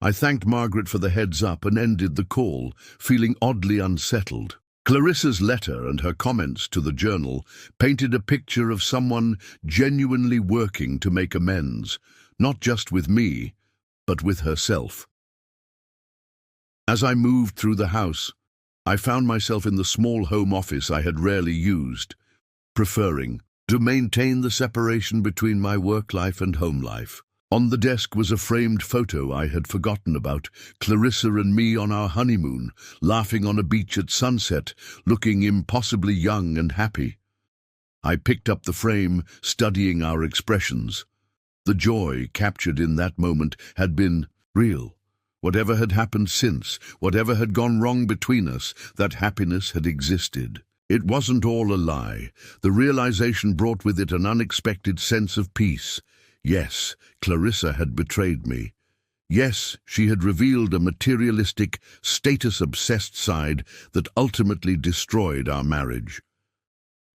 I thanked Margaret for the heads up and ended the call, feeling oddly unsettled. Clarissa's letter and her comments to the Journal painted a picture of someone genuinely working to make amends, not just with me, but with herself. As I moved through the house, I found myself in the small home office I had rarely used, preferring to maintain the separation between my work life and home life. On the desk was a framed photo I had forgotten about, Clarissa and me on our honeymoon, laughing on a beach at sunset, looking impossibly young and happy. I picked up the frame, studying our expressions. The joy captured in that moment had been real. Whatever had happened since, whatever had gone wrong between us, that happiness had existed. It wasn't all a lie. The realization brought with it an unexpected sense of peace. Yes, Clarissa had betrayed me. Yes, she had revealed a materialistic, status-obsessed side that ultimately destroyed our marriage.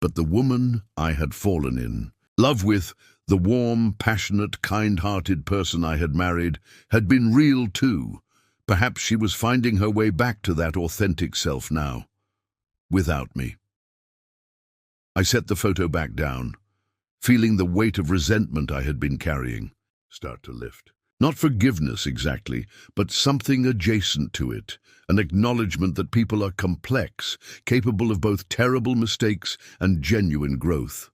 But the woman I had fallen in love with, the warm, passionate, kind-hearted person I had married, had been real too. Perhaps she was finding her way back to that authentic self now, without me. I set the photo back down, feeling the weight of resentment I had been carrying start to lift. Not forgiveness exactly, but something adjacent to it, an acknowledgement that people are complex, capable of both terrible mistakes and genuine growth.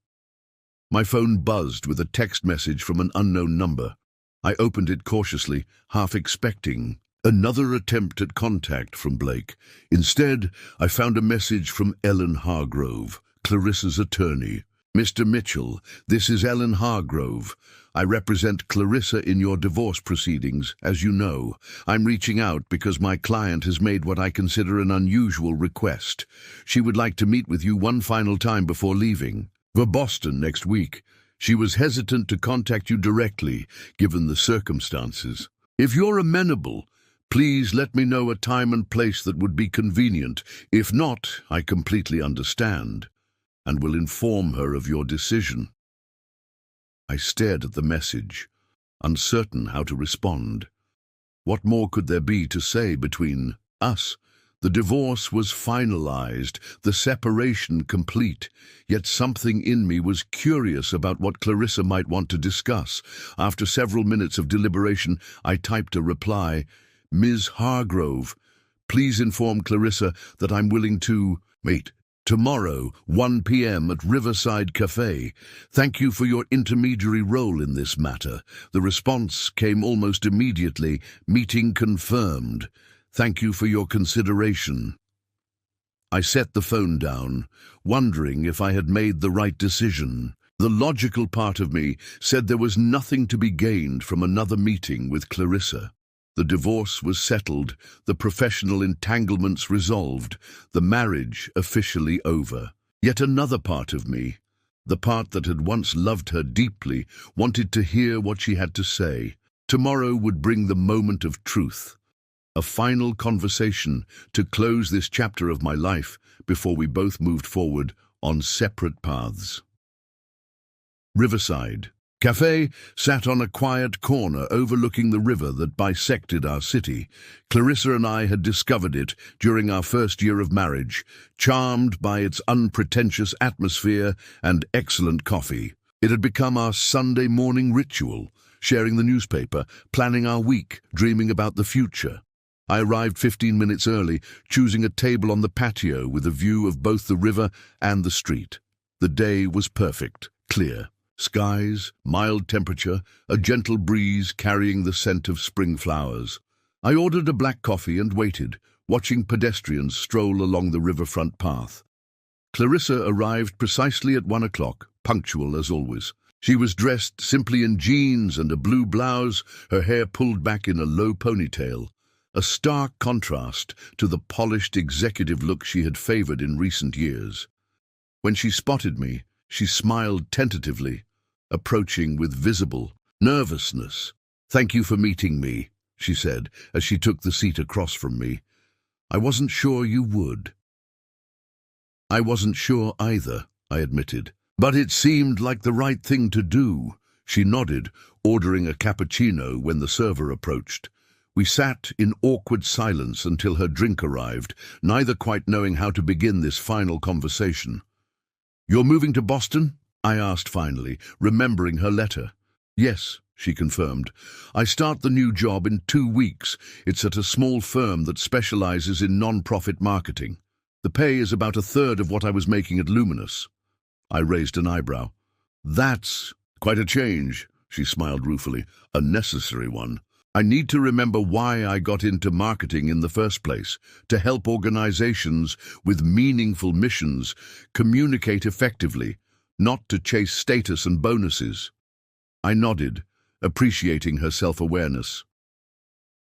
My phone buzzed with a text message from an unknown number. I opened it cautiously, half expecting another attempt at contact from Blake. Instead, I found a message from Ellen Hargrove, Clarissa's attorney. "Mr. Mitchell, this is Ellen Hargrove. I represent Clarissa in your divorce proceedings, as you know. I'm reaching out because my client has made what I consider an unusual request. She would like to meet with you one final time before leaving for Boston next week. She was hesitant to contact you directly, given the circumstances. If you're amenable, please let me know a time and place that would be convenient. If not, I completely understand, and will inform her of your decision." I stared at the message, uncertain how to respond. What more could there be to say between us? The divorce was finalized, the separation complete, yet something in me was curious about what Clarissa might want to discuss. After several minutes of deliberation, I typed a reply, "Ms. Hargrove, please inform Clarissa that I'm willing to Meet tomorrow, 1 p.m. at Riverside Cafe. Thank you for your intermediary role in this matter. The response came almost immediately. Meeting confirmed. Thank you for your consideration. I set the phone down, wondering if I had made the right decision. The logical part of me said there was nothing to be gained from another meeting with Clarissa. The divorce was settled, the professional entanglements resolved, the marriage officially over. Yet another part of me, the part that had once loved her deeply, wanted to hear what she had to say. Tomorrow would bring the moment of truth, a final conversation to close this chapter of my life before we both moved forward on separate paths. Riverside Cafe sat on a quiet corner overlooking the river that bisected our city. Clarissa and I had discovered it during our first year of marriage, charmed by its unpretentious atmosphere and excellent coffee. It had become our Sunday morning ritual, sharing the newspaper, planning our week, dreaming about the future. I arrived 15 minutes early, choosing a table on the patio with a view of both the river and the street. The day was perfect, clear. Skies, mild temperature, a gentle breeze carrying the scent of spring flowers. I ordered a black coffee and waited, watching pedestrians stroll along the riverfront path. Clarissa arrived precisely at 1 o'clock, punctual as always. She was dressed simply in jeans and a blue blouse, her hair pulled back in a low ponytail, a stark contrast to the polished executive look she had favored in recent years. When she spotted me, she smiled tentatively, approaching with visible nervousness. "Thank you for meeting me," she said, as she took the seat across from me. "I wasn't sure you would." "I wasn't sure either," I admitted. "But it seemed like the right thing to do." She nodded, ordering a cappuccino when the server approached. We sat in awkward silence until her drink arrived, neither quite knowing how to begin this final conversation. "You're moving to Boston?" I asked finally, remembering her letter. "Yes," she confirmed. "I start the new job in 2 weeks. It's at a small firm that specializes in non-profit marketing. The pay is about a third of what I was making at Luminous." I raised an eyebrow. "That's quite a change," she smiled ruefully. "A necessary one. I need to remember why I got into marketing in the first place, to help organizations with meaningful missions communicate effectively, not to chase status and bonuses." I nodded, appreciating her self-awareness.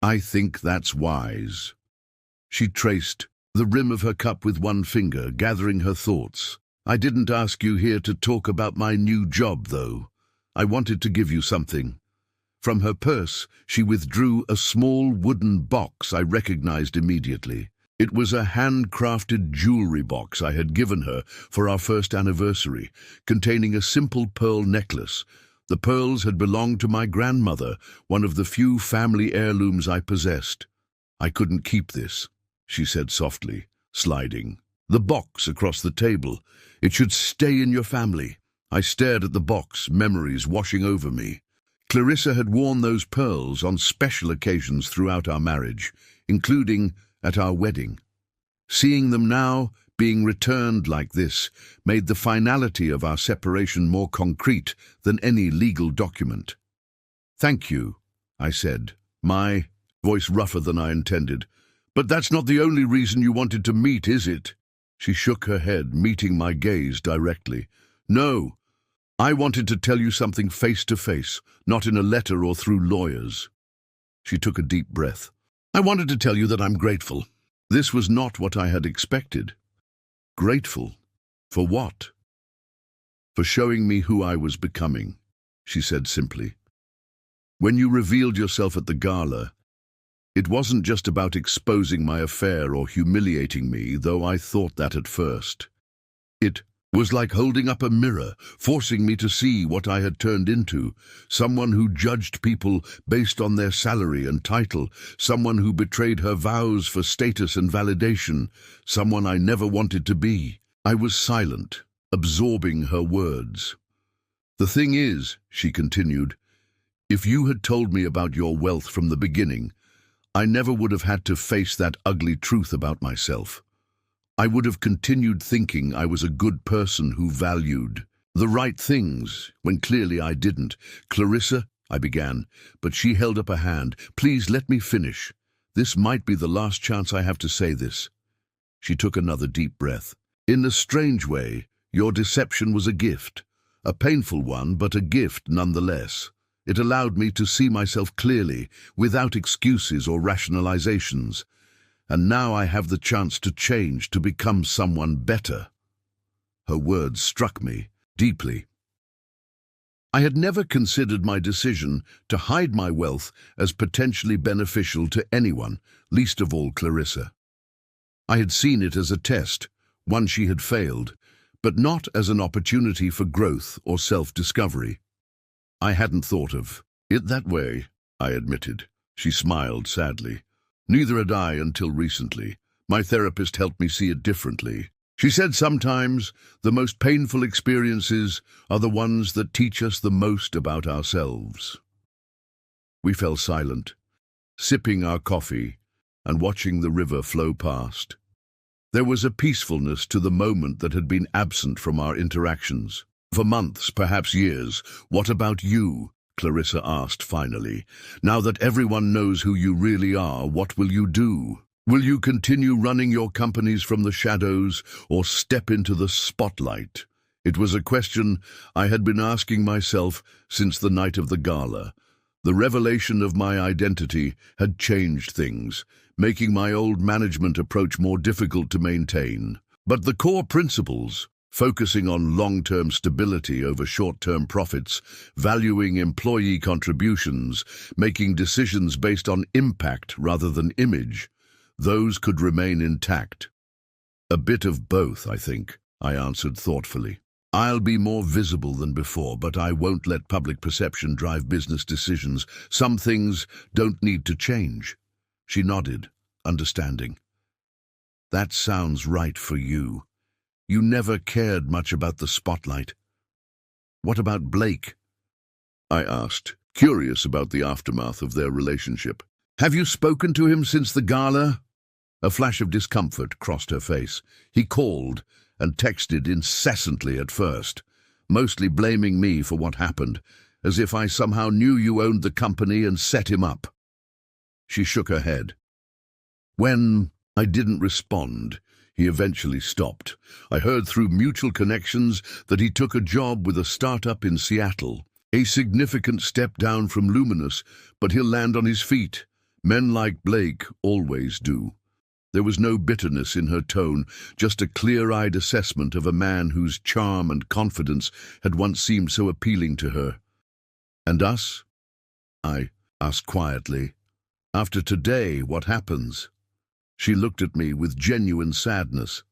"I think that's wise." She traced the rim of her cup with one finger, gathering her thoughts. "I didn't ask you here to talk about my new job, though. I wanted to give you something." From her purse, she withdrew a small wooden box I recognized immediately. It was a handcrafted jewelry box I had given her for our first anniversary, containing a simple pearl necklace. The pearls had belonged to my grandmother, one of the few family heirlooms I possessed. "I couldn't keep this," she said softly, sliding the box across the table. "It should stay in your family." I stared at the box, memories washing over me. Clarissa had worn those pearls on special occasions throughout our marriage, including at our wedding. Seeing them now, being returned like this, made the finality of our separation more concrete than any legal document. "Thank you," I said, my voice rougher than I intended. "But that's not the only reason you wanted to meet, is it?" She shook her head, meeting my gaze directly. "No, I wanted to tell you something face to face, not in a letter or through lawyers." She took a deep breath. "I wanted to tell you that I'm grateful." This was not what I had expected. "Grateful? For what?" "For showing me who I was becoming," she said simply. "When you revealed yourself at the gala, it wasn't just about exposing my affair or humiliating me, though I thought that at first. It was like holding up a mirror, forcing me to see what I had turned into, someone who judged people based on their salary and title, someone who betrayed her vows for status and validation, someone I never wanted to be. I was silent, absorbing her words. "The thing is," she continued, "if you had told me about your wealth from the beginning, I never would have had to face that ugly truth about myself. I would have continued thinking I was a good person who valued the right things, when clearly I didn't. "Clarissa," I began, but she held up a hand. "Please let me finish. This might be the last chance I have to say this." She took another deep breath. "In a strange way, your deception was a gift. A painful one, but a gift nonetheless. It allowed me to see myself clearly, without excuses or rationalizations. And now I have the chance to change, to become someone better." Her words struck me deeply. I had never considered my decision to hide my wealth as potentially beneficial to anyone, least of all Clarissa. I had seen it as a test, one she had failed, but not as an opportunity for growth or self-discovery. I hadn't thought of it that way, I admitted. She smiled sadly. "Neither had I until recently. My therapist helped me see it differently. She said sometimes the most painful experiences are the ones that teach us the most about ourselves." We fell silent, sipping our coffee and watching the river flow past. There was a peacefulness to the moment that had been absent from our interactions. "For months, perhaps years. What about you?" Clarissa asked finally. "Now that everyone knows who you really are, what will you do? Will you continue running your companies from the shadows or step into the spotlight?" It was a question I had been asking myself since the night of the gala. The revelation of my identity had changed things, making my old management approach more difficult to maintain. But the core principles, focusing on long-term stability over short-term profits, valuing employee contributions, making decisions based on impact rather than image, those could remain intact. "A bit of both, I think," I answered thoughtfully. "I'll be more visible than before, but I won't let public perception drive business decisions. Some things don't need to change." She nodded, understanding. "That sounds right for you. You never cared much about the spotlight." "What about Blake?" I asked, curious about the aftermath of their relationship. "Have you spoken to him since the gala?" A flash of discomfort crossed her face. "He called and texted incessantly at first, mostly blaming me for what happened, as if I somehow knew you owned the company and set him up." She shook her head. "When I didn't respond, he eventually stopped. I heard through mutual connections that he took a job with a startup in Seattle. A significant step down from Luminous, but he'll land on his feet. Men like Blake always do." There was no bitterness in her tone, just a clear-eyed assessment of a man whose charm and confidence had once seemed so appealing to her. "And us?" I asked quietly. "After today, what happens?" She looked at me with genuine sadness.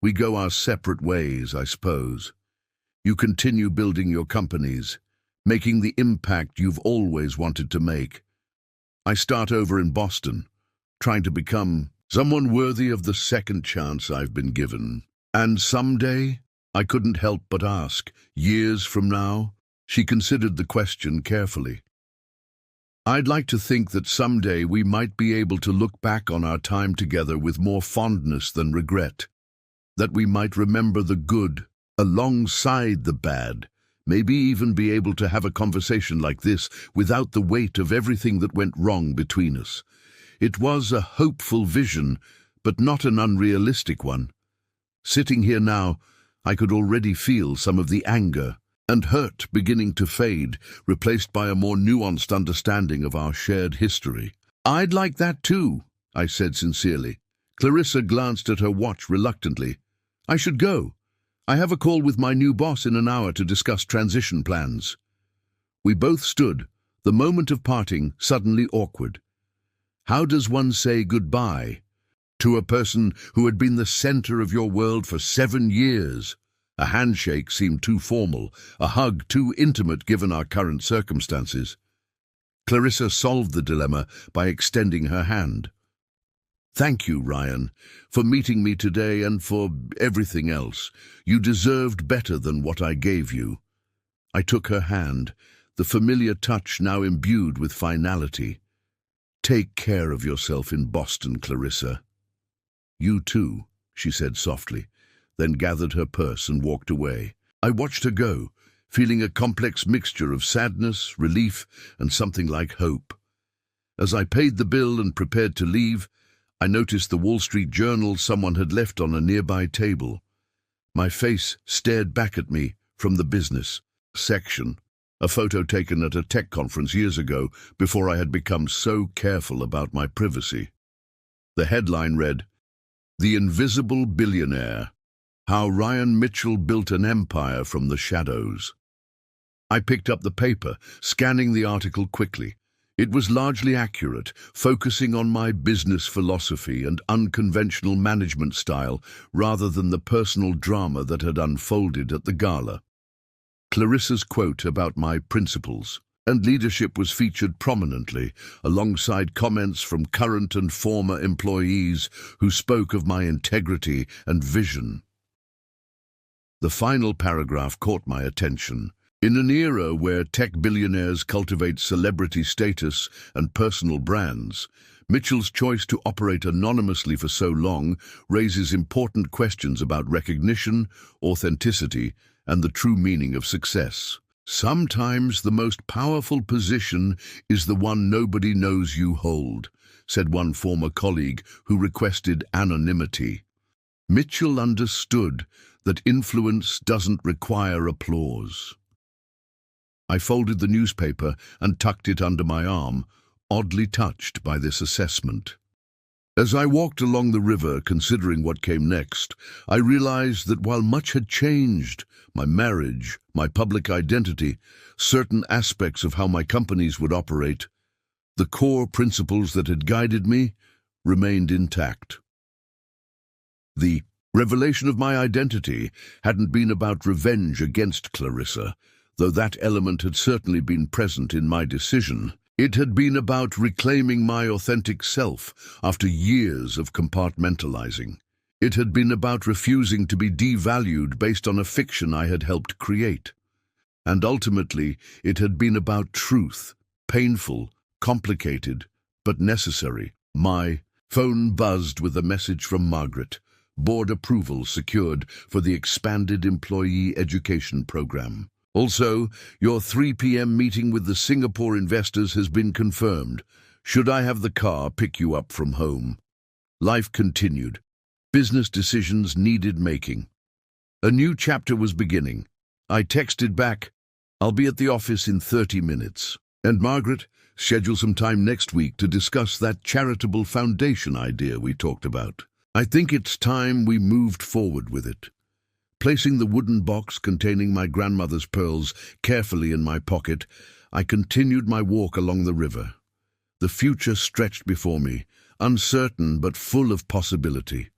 "We go our separate ways, I suppose. You continue building your companies, making the impact you've always wanted to make. I start over in Boston, trying to become someone worthy of the second chance I've been given. And someday?" I couldn't help but ask. "Years from now?" She considered the question carefully. "I'd like to think that someday we might be able to look back on our time together with more fondness than regret. That we might remember the good alongside the bad, maybe even be able to have a conversation like this without the weight of everything that went wrong between us." It was a hopeful vision, but not an unrealistic one. Sitting here now, I could already feel some of the anger and hurt beginning to fade, replaced by a more nuanced understanding of our shared history. "I'd like that too," I said sincerely. Clarissa glanced at her watch reluctantly. "I should go. I have a call with my new boss in an hour to discuss transition plans." We both stood, the moment of parting suddenly awkward. How does one say goodbye to a person who had been the center of your world for 7 years? A handshake seemed too formal, a hug too intimate given our current circumstances. Clarissa solved the dilemma by extending her hand. "Thank you, Ryan, for meeting me today and for everything else. You deserved better than what I gave you." I took her hand, the familiar touch now imbued with finality. "Take care of yourself in Boston, Clarissa." "You too." she said softly, then gathered her purse and walked away. I watched her go, feeling a complex mixture of sadness, relief, and something like hope. As I paid the bill and prepared to leave, I noticed the Wall Street Journal someone had left on a nearby table. My face stared back at me from the business section, a photo taken at a tech conference years ago before I had become so careful about my privacy. The headline read, "The Invisible Billionaire: How Ryan Mitchell Built an Empire from the Shadows." I picked up the paper, scanning the article quickly. It was largely accurate, focusing on my business philosophy and unconventional management style rather than the personal drama that had unfolded at the gala. Clarissa's quote about my principles and leadership was featured prominently, alongside comments from current and former employees who spoke of my integrity and vision. The final paragraph caught my attention. In an era where tech billionaires cultivate celebrity status and personal brands, Mitchell's choice to operate anonymously for so long raises important questions about recognition, authenticity, and the true meaning of success. Sometimes the most powerful position is the one nobody knows you hold, said one former colleague who requested anonymity. Mitchell understood that influence doesn't require applause. I folded the newspaper and tucked it under my arm, oddly touched by this assessment. As I walked along the river, considering what came next, I realized that while much had changed, my marriage, my public identity, certain aspects of how my companies would operate, the core principles that had guided me remained intact. The revelation of my identity hadn't been about revenge against Clarissa, though that element had certainly been present in my decision. It had been about reclaiming my authentic self after years of compartmentalizing. It had been about refusing to be devalued based on a fiction I had helped create. And ultimately, it had been about truth, painful, complicated, but necessary. My phone buzzed with a message from Margaret. Board approval secured for the expanded employee education program. Also, your 3 p.m. meeting with the Singapore investors has been confirmed. Should I have the car pick you up from home? Life continued. Business decisions needed making. A new chapter was beginning. I texted back, "I'll be at the office in 30 minutes. And Margaret, schedule some time next week to discuss that charitable foundation idea we talked about." I think it's time we moved forward with it. Placing the wooden box containing my grandmother's pearls carefully in my pocket, I continued my walk along the river. The future stretched before me, uncertain but full of possibility.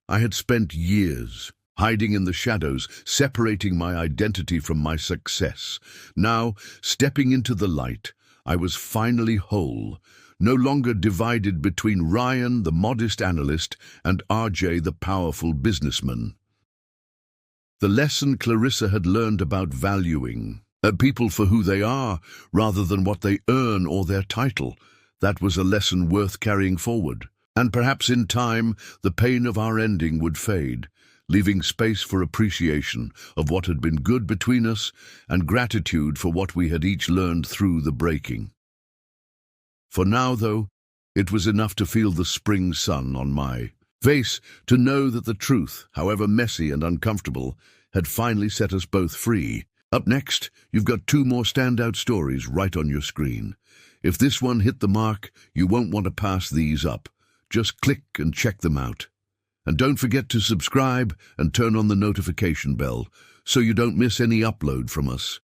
I had spent years hiding in the shadows, separating my identity from my success. Now, stepping into the light, I was finally whole, no longer divided between Ryan, the modest analyst, and RJ, the powerful businessman. The lesson Clarissa had learned about valuing people for who they are rather than what they earn or their title, that was a lesson worth carrying forward. And perhaps in time, the pain of our ending would fade, leaving space for appreciation of what had been good between us and gratitude for what we had each learned through the breaking. For now, though, it was enough to feel the spring sun on my face, to know that the truth, however messy and uncomfortable, had finally set us both free. Up next, you've got 2 more standout stories right on your screen. If this one hit the mark, you won't want to pass these up. Just click and check them out. And don't forget to subscribe and turn on the notification bell so you don't miss any upload from us.